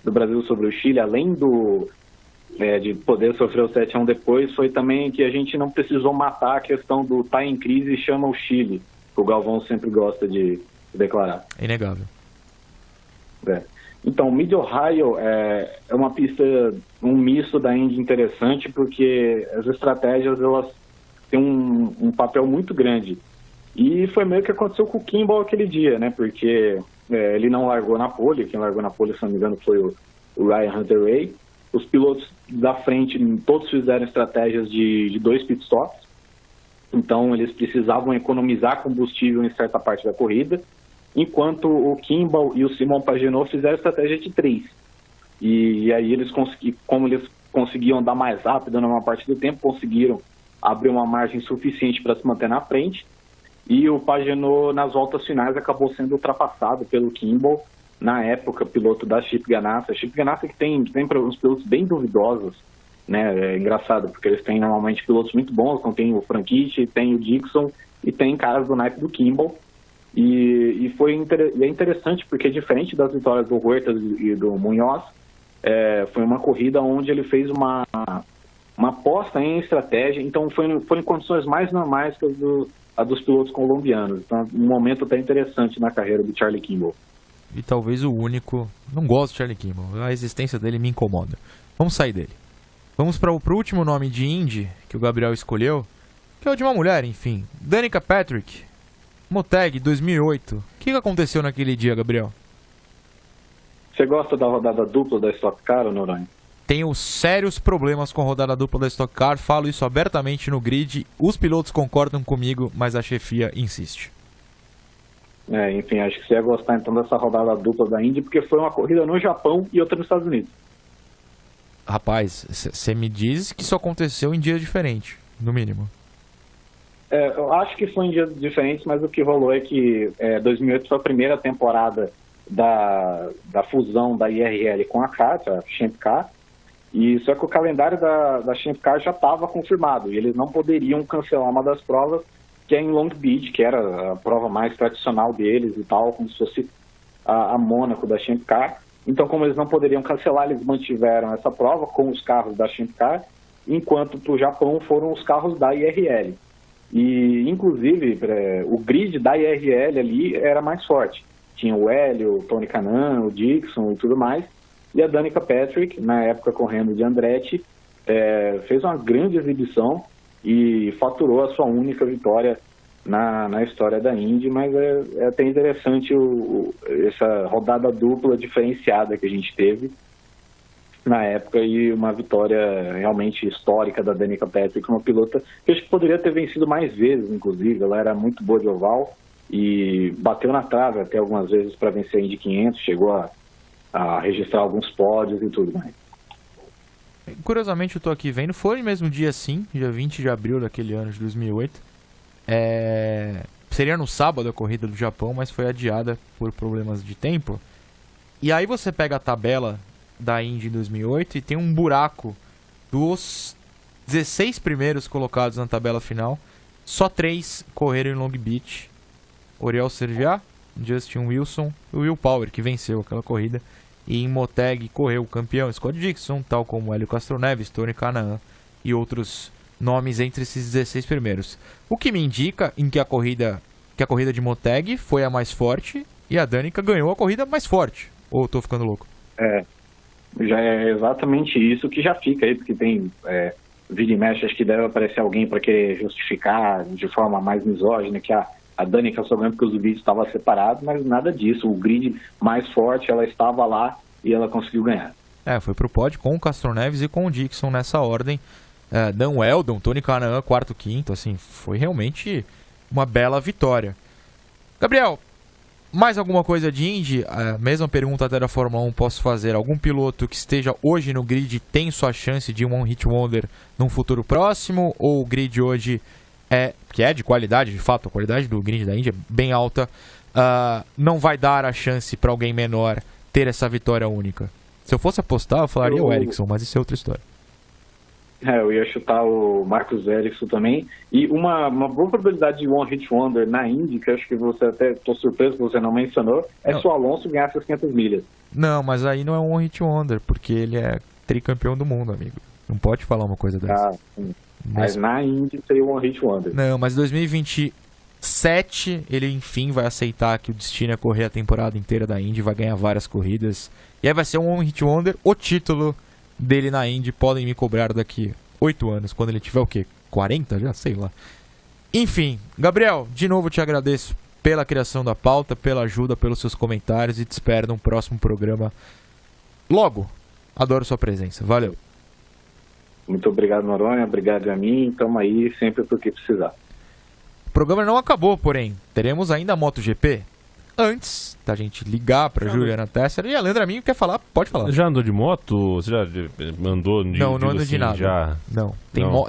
do Brasil sobre o Chile, além de poder sofrer o 7-1 depois, foi também que a gente não precisou matar a questão do tá em crise e chama o Chile, que o Galvão sempre gosta de declarar. É inegável. Então, Mid-Ohio é uma pista, um misto da Indy interessante, porque as estratégias elas têm um papel muito grande. E foi meio que aconteceu com o Kimball aquele dia, né? Porque ele não largou na pole, quem largou na pole, se não me engano, foi o Ryan Hunter-Reay. Os pilotos da frente, todos fizeram estratégias de 2 pitstops. Então, eles precisavam economizar combustível em certa parte da corrida, enquanto o Kimball e o Simon Pagenaud fizeram estratégia de 3. E aí, como eles conseguiam andar mais rápido numa parte do tempo, conseguiram abrir uma margem suficiente para se manter na frente. E o Pagenaud, nas voltas finais, acabou sendo ultrapassado pelo Kimball, na época, piloto da Chip Ganassi. A Chip Ganassi que tem uns pilotos bem duvidosos, né? É engraçado, porque eles têm normalmente pilotos muito bons, então tem o Franchitti, tem o Dixon e tem caras do naipe do Kimball. E é interessante porque, diferente das vitórias do Huertas e do Munhoz, foi uma corrida onde ele fez uma aposta em estratégia, então foi em condições mais normais que a dos pilotos colombianos. Então, um momento até interessante na carreira do Charlie Kimball. E talvez o único... Não gosto de Charlie Kimball, a existência dele me incomoda. Vamos sair dele. Vamos para o último nome de Indy que o Gabriel escolheu, que é o de uma mulher, enfim. Danica Patrick, Moteg 2008. O que aconteceu naquele dia, Gabriel? Você gosta da rodada dupla da Stock Car, ou Noronha? Tenho sérios problemas com a rodada dupla da Stock Car, falo isso abertamente no grid. Os pilotos concordam comigo, mas a chefia insiste. Enfim, acho que você ia gostar então dessa rodada dupla da Indy, porque foi uma corrida no Japão e outra nos Estados Unidos. Rapaz, você me diz que isso aconteceu em dias diferentes, no mínimo. Eu acho que foi em dias diferentes, mas o que rolou é que 2008 foi a primeira temporada da fusão da IRL com a CART, a Champ Car, e só que o calendário da Champ Car já estava confirmado, e eles não poderiam cancelar uma das provas, que é em Long Beach, que era a prova mais tradicional deles e tal, como se fosse a Mônaco da Champ Car. Então, como eles não poderiam cancelar, eles mantiveram essa prova com os carros da Champ Car, enquanto para o Japão foram os carros da IRL. E, inclusive, o grid da IRL ali era mais forte. Tinha o Hélio, o Tony Kanaan, o Dixon e tudo mais. E a Danica Patrick, na época correndo de Andretti, fez uma grande exibição e faturou a sua única vitória na história da Indy, mas é até interessante essa rodada dupla diferenciada que a gente teve na época e uma vitória realmente histórica da Danica Patrick, uma pilota que eu acho que poderia ter vencido mais vezes, inclusive. Ela era muito boa de oval e bateu na trave até algumas vezes para vencer a Indy 500, chegou a registrar alguns pódios e tudo mais. Curiosamente, eu tô aqui vendo, foi no mesmo dia sim, dia 20 de abril daquele ano de 2008. Seria no sábado a corrida do Japão, mas foi adiada por problemas de tempo. E aí você pega a tabela da Indy 2008 e tem um buraco dos 16 primeiros colocados na tabela final. Só 3 correram em Long Beach. Oriol Serviat, Justin Wilson e Will Power, que venceu aquela corrida. E em Motegi correu o campeão Scott Dixon, tal como Hélio Castroneves, Tony Kanaan e outros nomes entre esses 16 primeiros. O que me indica que a corrida de Motegi foi a mais forte e a Danica ganhou a corrida mais forte. Ou eu tô ficando louco? Já é exatamente isso que já fica aí, porque tem vira e mexe, acho que deve aparecer alguém para querer justificar de forma mais misógina que a Danica só ganhou porque os grids estavam separados, mas nada disso. O grid mais forte, ela estava lá e ela conseguiu ganhar. Foi pro pódio com o Castroneves e com o Dixon nessa ordem. Dan Weldon, Tony Kanaan, quarto, quinto, assim, foi realmente uma bela vitória. Gabriel, mais alguma coisa de Indy? A mesma pergunta até da Fórmula 1 posso fazer. Algum piloto que esteja hoje no grid tem sua chance de um One Hit Wonder num futuro próximo? Ou o grid hoje que é de qualidade, de fato, a qualidade do grid da Indy é bem alta, não vai dar a chance para alguém menor ter essa vitória única? Se eu fosse apostar, eu falaria o Ericsson, mas isso é outra história. Eu ia chutar o Marcus Ericsson também. E uma boa probabilidade de One Hit Wonder na Indy, que eu acho que você até, estou surpreso que você não mencionou, se o Alonso ganhasse as 500 milhas. Não, mas aí não é um One Hit Wonder, porque ele é tricampeão do mundo, amigo. Não pode falar uma coisa dessa. Sim. Mas na Indy seria o One Hit Wonder. Não, mas 2027 ele enfim vai aceitar que o destino é correr a temporada inteira da Indy, vai ganhar várias corridas. E aí vai ser um One Hit Wonder, o título dele na Indy. Podem me cobrar daqui 8 anos, quando ele tiver o quê? 40 já? Sei lá. Enfim, Gabriel, de novo te agradeço pela criação da pauta, pela ajuda, pelos seus comentários e te espero num próximo programa logo. Adoro sua presença. Valeu. Muito obrigado, Noronha. Obrigado a mim. Estamos aí sempre por que precisar. O programa não acabou, porém. Teremos ainda a MotoGP. Antes da gente ligar para Juliana Tesser. E a Leandra Minho quer falar? Pode falar. Já andou de moto? Você já andou? Não ando assim, de nada. Já... Não.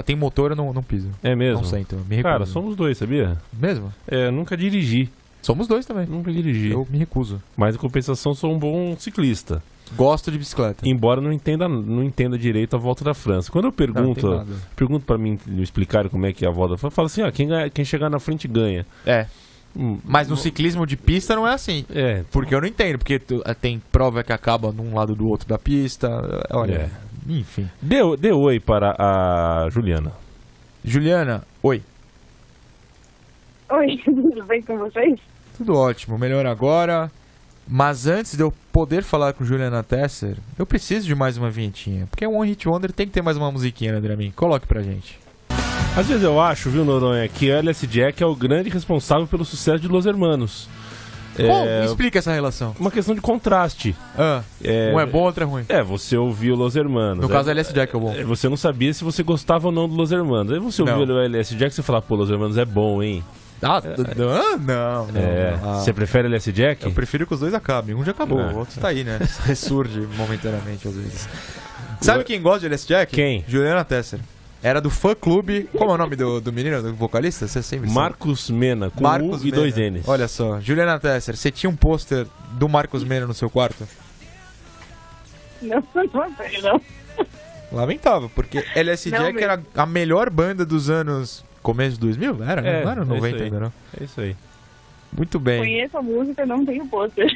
Tem motor, eu não piso. É mesmo? Não sento. Me recuso. Cara, somos dois, sabia? Mesmo? Nunca dirigi. Somos dois também. Nunca dirigi. Eu me recuso. Mas em compensação sou um bom ciclista. Gosto de bicicleta. Embora não entenda direito a Volta da França. Quando eu pergunto para mim me explicarem como é que é a Volta da França, eu falo assim, quem chegar na frente ganha. Mas no ciclismo de pista não é assim. Porque eu não entendo, porque tem prova que acaba num lado do outro da pista. Olha, enfim. Dê oi para a Juliana. Juliana, oi. Oi, tudo bem com vocês? Tudo ótimo, melhor agora. Mas antes de eu poder falar com Juliana Tesser, eu preciso de mais uma vinhetinha. Porque o One Hit Wonder tem que ter mais uma musiquinha, né, Dramin? Coloque pra gente. Às vezes eu acho, viu, Noronha, que LS Jack é o grande responsável pelo sucesso de Los Hermanos. Bom, explica essa relação. Uma questão de contraste. Um é bom, outro é ruim. Você ouviu Los Hermanos. No caso, LS Jack é o bom. Você não sabia se você gostava ou não do Los Hermanos. Aí você ouviu o LS Jack e você fala, pô, Los Hermanos é bom, hein? Não. Você prefere LS Jack? Eu prefiro que os dois acabem. Um já acabou, o outro tá aí, né? Ressurge momentaneamente às vezes. Sabe quem gosta de LS Jack? Quem? Juliana Tesser. Era do fã clube. Como é o nome do menino, do vocalista? Você sempre Marcos Mena, com Marcos U e 2 N's. Olha só, Juliana Tesser, você tinha um pôster do Marcos Mena no seu quarto? Não sei, não. Lamentável, porque LS Não Jack mesmo. era a melhor banda dos anos... Começo de 2000? Era, né? Não era 90 ainda, não. É isso aí. Muito bem. Conheço a música, não tenho pôster.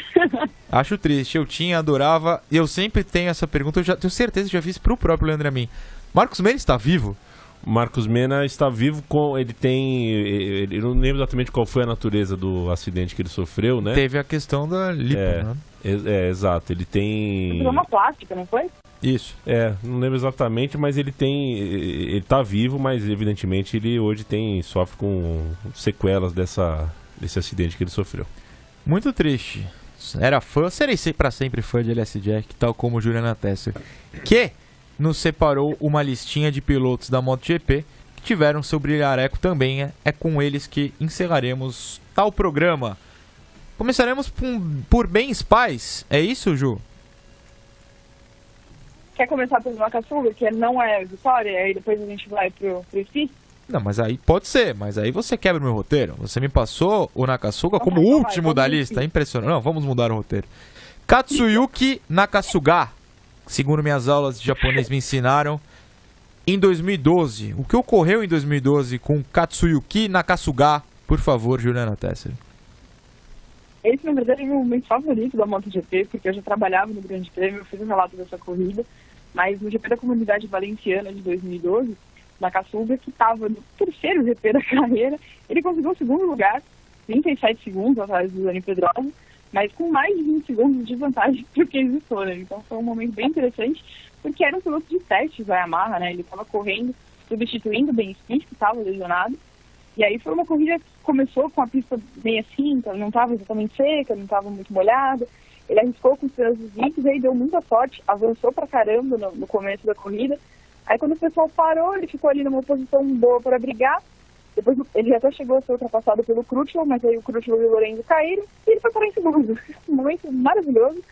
Acho triste, eu tinha, adorava. E eu sempre tenho essa pergunta, eu já tenho certeza que já fiz pro próprio Leandro Amin. Marcos Mena está vivo? Marcos Mena está vivo com... Ele não lembro exatamente qual foi a natureza do acidente que ele sofreu, né? Teve a questão da lipo, né? Exato. Ele tem... Foi uma plástica, não foi? Isso. Não lembro exatamente, mas ele tem... Ele tá vivo, mas evidentemente ele hoje sofre com sequelas desse acidente que ele sofreu. Muito triste. Era fã, serei pra sempre fã de LS Jack, tal como Juliana Tesser, que nos separou uma listinha de pilotos da MotoGP que tiveram seu brilhareco também. É com eles que encerraremos tal programa. Começaremos por Bens Pais, é isso, Ju? Quer começar pelo Nakasuga, que não é Vitória, e aí depois a gente vai pro SPI? Não, mas aí pode ser, mas aí você quebra o meu roteiro. Você me passou o Nakasuga como o último da lista, é impressionante. Não, vamos mudar o roteiro. Katsuyuki Nakasuga, segundo minhas aulas de japonês me ensinaram, em 2012. O que ocorreu em 2012 com Katsuyuki Nakasuga? Por favor, Juliana Tesser. Esse, na verdade, é o meu momento favorito da MotoGP, porque eu já trabalhava no Grande Prêmio, eu fiz um relato dessa corrida, mas no GP da Comunidade Valenciana de 2012, Nakasuga, que estava no terceiro GP da carreira, ele conseguiu o segundo lugar, 37 segundos atrás do Dani Pedrosa, mas com mais de 20 segundos de vantagem para o Casey Stoner. Então foi um momento bem interessante, porque era um piloto de testes da Yamaha, né? Ele estava correndo, substituindo o Ben Spies, que estava lesionado. E aí foi uma corrida que começou com a pista bem assim, então não estava exatamente seca, não estava muito molhada. Ele arriscou com os pneus slicks, aí deu muita sorte, avançou pra caramba no começo da corrida. Aí quando o pessoal parou, ele ficou ali numa posição boa para brigar. Depois ele até chegou a ser ultrapassado pelo Crutchlow, mas aí o Crutchlow e o Lorenzo caíram e ele foi parar em segundo. Um momento maravilhoso.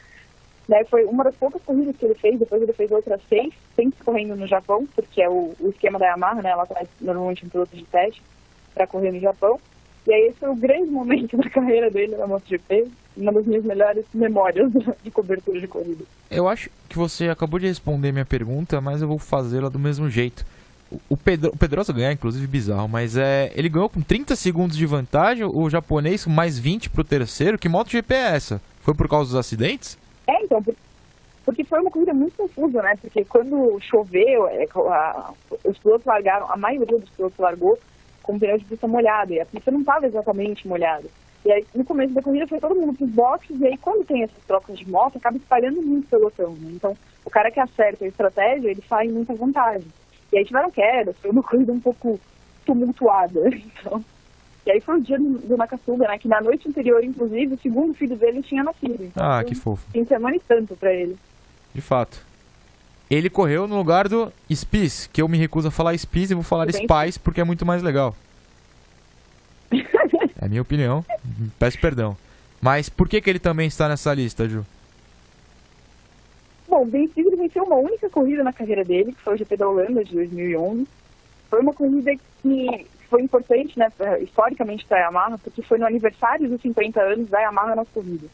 Né? Foi uma das poucas corridas que ele fez, depois ele fez outras 6, sempre correndo no Japão, porque é o esquema da Yamaha, né? Ela traz normalmente um piloto de teste para correr no Japão. E aí esse foi o grande momento da carreira dele na MotoGP, uma das minhas melhores memórias de cobertura de corrida. Eu acho que você acabou de responder minha pergunta, mas eu vou fazê-la do mesmo jeito. O Pedrosa ganhar, inclusive, bizarro, mas ele ganhou com 30 segundos de vantagem, o japonês com mais 20 pro terceiro. Que MotoGP é essa? Foi por causa dos acidentes? Então, porque foi uma corrida muito confusa, né? Porque quando choveu, os pilotos largaram, a maioria dos pilotos largou com pneu de pista molhada, e a pista não estava exatamente molhada. E aí, no começo da corrida, foi todo mundo para os boxes, e aí, quando tem essas trocas de moto, acaba espalhando muito o pelotão, né? Então, o cara que acerta a estratégia, ele sai em muita vantagem. E aí tiveram quedas, foi uma corrida um pouco tumultuada, então... E aí foi o dia do Nakasuga, né? Que na noite anterior, inclusive, o segundo filho dele tinha nascido. Então, que fofo. Fim de semana e tanto pra ele. De fato. Ele correu no lugar do Spies, que eu me recuso a falar Spies e vou falar Spies porque é muito mais legal. É a minha opinião. Peço perdão. Mas por que ele também está nessa lista, Ju? Bom, o Ben Spies venceu uma única corrida na carreira dele, que foi o GP da Holanda de 2011. Foi uma corrida que foi importante, né, historicamente para a Yamaha, porque foi no aniversário dos 50 anos da Yamaha nas corridas.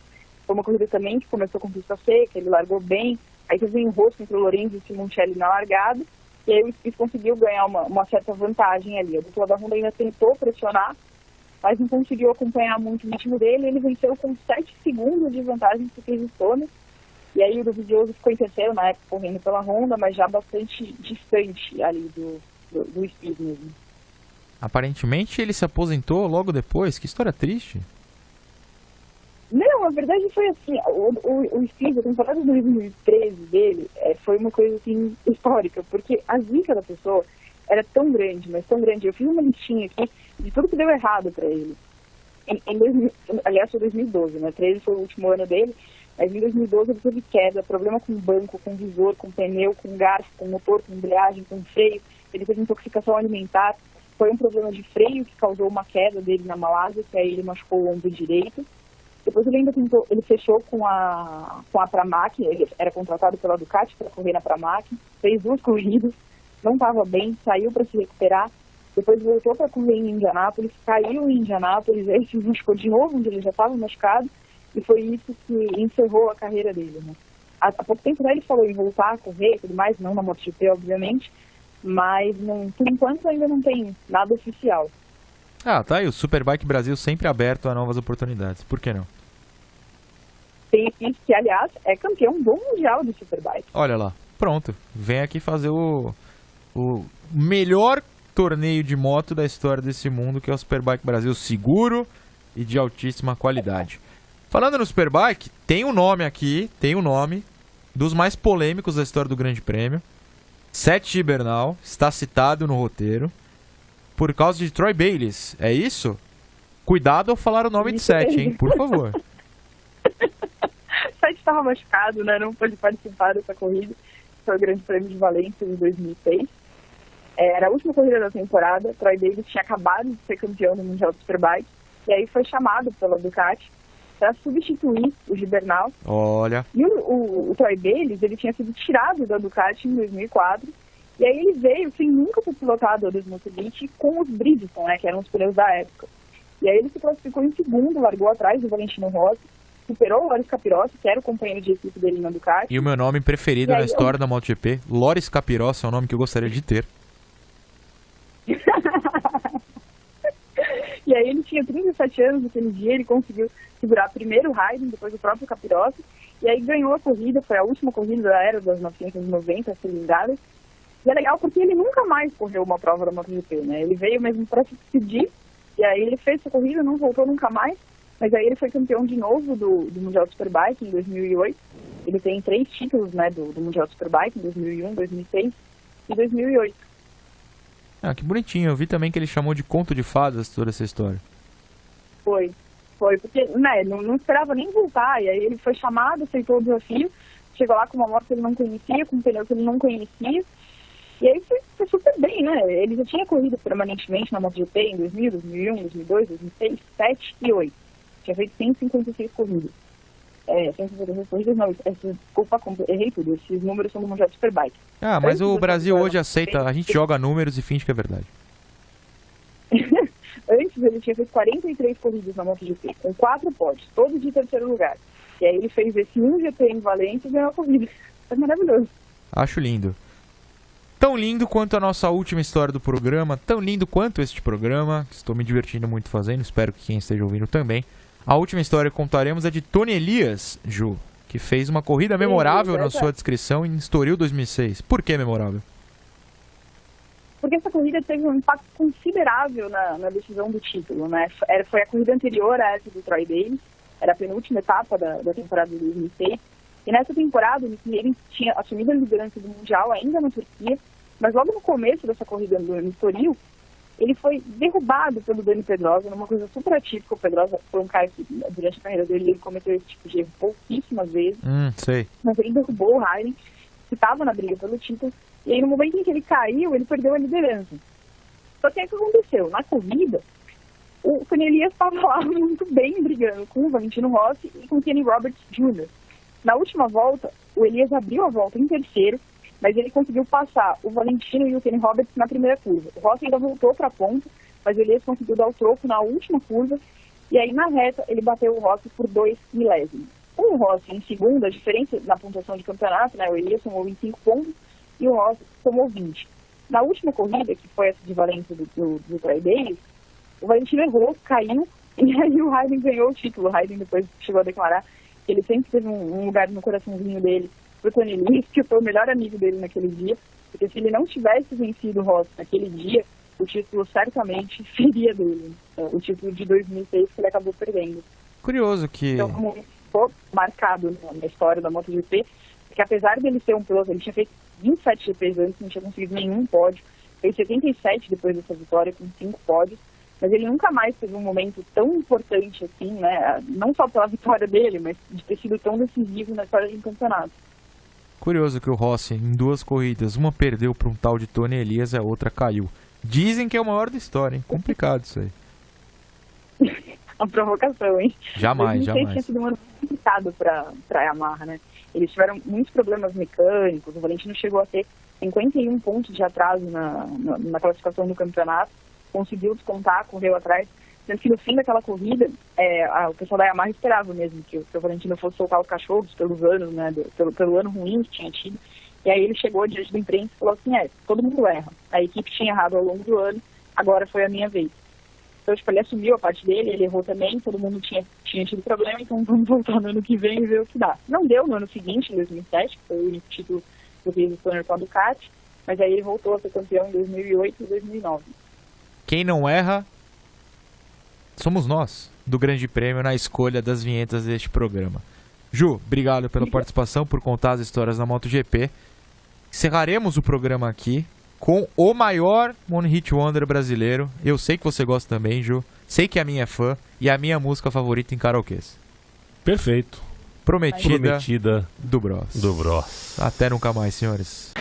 Foi uma corrida também que começou com pista seca, ele largou bem, aí teve um enrosco entre o Lorenzo e o Simoncelli na largada, e aí o Spies conseguiu ganhar uma certa vantagem ali. A dupla da Honda ainda tentou pressionar, mas não conseguiu acompanhar muito o ritmo dele, ele venceu com 7 segundos de vantagem para o Casey Stoner, e aí o Dovizioso ficou em terceiro na época correndo pela Honda, mas já bastante distante ali do Spies mesmo. Aparentemente ele se aposentou logo depois. Que história triste. Não, a verdade foi assim, o Spies, a temporada de 2013 dele foi uma coisa assim histórica, porque a zica da pessoa era tão grande, mas tão grande. Eu fiz uma listinha aqui de tudo que deu errado pra ele. Aliás, foi 2012, né? 13 foi o último ano dele, mas em 2012 ele teve queda, problema com banco, com visor, com pneu, com garfo, com motor, com embreagem, com freio. Ele teve intoxicação alimentar. Foi um problema de freio que causou uma queda dele na Malásia, que aí ele machucou o ombro direito. Depois ele ainda tentou, ele fechou com a Pramac, ele era contratado pela Ducati para correr na Pramac, fez 2 corridas, não estava bem, saiu para se recuperar, depois voltou para correr em Indianápolis, caiu em Indianápolis, aí se machucou de novo, onde ele já estava machucado, e foi isso que encerrou a carreira dele, né? Há pouco tempo ele falou em voltar a correr e tudo mais, não na MotoGP, obviamente, mas por enquanto ainda não tem nada oficial. Tá aí, o Superbike Brasil sempre aberto a novas oportunidades, por que não? Tem Spies, que aliás é campeão do Mundial de Superbike. Olha lá, pronto, vem aqui fazer o melhor torneio de moto da história desse mundo, que é o Superbike Brasil, seguro e de altíssima qualidade. Falando no Superbike, tem um nome aqui, dos mais polêmicos da história do Grande Prêmio. Seth Gibernal está citado no roteiro por causa de Troy Bayliss, é isso? Cuidado ao falar o nome de Seth, hein, por favor. Seth estava machucado, né, não pôde participar dessa corrida, foi o Grande Prêmio de Valência de 2006. Era a última corrida da temporada, Troy Davis tinha acabado de ser campeão do Mundial de Superbike, e aí foi chamado pela Ducati para substituir o Gibernal. Olha. E o Troy Davis, ele tinha sido tirado da Ducati em 2004, e aí ele veio sem nunca ter pilotado a 2020 com os Bridgestone, né, que eram os pneus da época. E aí ele se classificou em segundo, largou atrás do Valentino Rossi, superou o Loris Capirossi, que era o companheiro de equipe dele na Ducati. E o meu nome preferido na história da MotoGP, Loris Capirossi, é um nome que eu gostaria de ter. E aí ele tinha 37 anos naquele dia, ele conseguiu segurar primeiro o Raiden, depois o próprio Capirossi, e aí ganhou a corrida, foi a última corrida da era das 990 cilindradas. E é legal porque ele nunca mais correu uma prova da MotoGP, né? Ele veio mesmo para se despedir, e aí ele fez essa corrida, não voltou nunca mais, mas aí ele foi campeão de novo do Mundial Superbike em 2008. Ele tem 3 títulos, né, do Mundial Superbike, em 2001, 2006 e 2008. Ah, que bonitinho. Eu vi também que ele chamou de conto de fadas toda essa história. Foi, porque né, não esperava nem voltar, e aí ele foi chamado, aceitou o desafio, chegou lá com uma moto que ele não conhecia, com um pneu que ele não conhecia, e aí foi super bem, né? Ele já tinha corrido permanentemente na MotoGP em 2000, 2001, 2002, 2006, 2007 e 2008. Tinha feito 156 corridas. 156 corridas, não, desculpa, errei tudo, esses números são do Mundial Superbike. Ah, mas o Brasil hoje aceita, a gente joga números e finge que é verdade. Antes ele tinha feito 43 corridas na MotoGP, com 4 pódios, todos de terceiro lugar. E aí ele fez esse 1 GP em Valência e ganhou a corrida. Foi maravilhoso. Acho lindo. Tão lindo quanto a nossa última história do programa, tão lindo quanto este programa, que estou me divertindo muito fazendo, espero que quem esteja ouvindo também. A última história que contaremos é de Tony Elias, Ju, que fez uma corrida memorável na sua descrição em Estoril 2006. Por que memorável? Porque essa corrida teve um impacto considerável na decisão do título, né? Foi a corrida anterior a essa do Troy Davis, era a penúltima etapa da temporada de 2006. E nessa temporada ele tinha assumido a liderança do Mundial ainda na Turquia, mas logo no começo dessa corrida no Estoril, ele foi derrubado pelo Dani Pedrosa, numa coisa super atípica. O Pedrosa foi um cara que, durante a carreira dele, ele cometeu esse tipo de erro pouquíssimas vezes. Sei. Mas ele derrubou o Raiden, que estava na briga pelo título, e aí no momento em que ele caiu, ele perdeu a liderança. Só que aí o que aconteceu? Na corrida, o Tony Elias estava lá muito bem brigando com o Valentino Rossi e com o Kenny Roberts Jr. Na última volta, o Elias abriu a volta em terceiro, mas ele conseguiu passar o Valentino e o Kenny Roberts na primeira curva. O Rossi ainda voltou para a ponta, mas o Elias conseguiu dar o troco na última curva, e aí na reta ele bateu o Rossi por 2 milésimos. Com o Rossi em segunda, a diferença na pontuação de campeonato, né, o Elias tomou 25 pontos e o Rossi tomou 20. Na última corrida, que foi essa de Valência do Troy Davis, o Valentino errou, caiu, e aí o Raiden ganhou o título. O Raiden depois chegou a declarar que ele sempre teve um lugar no coraçãozinho dele pro Tony Elias, que foi o melhor amigo dele naquele dia, porque se ele não tivesse vencido o Rossi naquele dia, o título certamente seria dele. O título de 2006 que ele acabou perdendo. Curioso que... Então, como ficou marcado na história da MotoGP, porque apesar dele ser um piloto, ele tinha feito 27 GPs antes, não tinha conseguido nenhum pódio, fez 77 depois dessa vitória, com 5 pódios, mas ele nunca mais teve um momento tão importante assim, né? Não só pela vitória dele, mas de ter sido tão decisivo na história de um campeonato. Curioso que o Rossi, em 2 corridas, uma perdeu para um tal de Tony Elias e a outra caiu. Dizem que é o maior da história, hein? Complicado isso aí. A provocação, hein? Jamais. Tinha sido um ano complicado para a Yamaha, né? Eles tiveram muitos problemas mecânicos, o Valentino chegou a ter 51 pontos de atraso na classificação do campeonato, conseguiu descontar, correu atrás, sendo que no fim daquela corrida, o pessoal da Yamaha esperava mesmo que o Valentino fosse soltar os cachorros pelos anos, né, pelo ano ruim que tinha tido, e aí ele chegou diante da imprensa e falou assim, todo mundo erra, a equipe tinha errado ao longo do ano, agora foi a minha vez. Então, ele assumiu a parte dele, ele errou também, todo mundo tinha tido problema, então vamos voltar no ano que vem e ver o que dá. Não deu no ano seguinte, em 2007, que foi o único título do Chris Stoner com a Ducati, mas aí ele voltou a ser campeão em 2008 e 2009. Quem não erra somos nós, do Grande Prêmio, na escolha das vinhetas deste programa. Ju, obrigado pela participação, por contar as histórias da MotoGP. Encerraremos o programa aqui com o maior One Hit Wonder brasileiro. Eu sei que você gosta também, Ju. Sei que a minha é fã e a minha música favorita em karaokês. Perfeito. Prometida do Bros. Do Bros. Até nunca mais, senhores.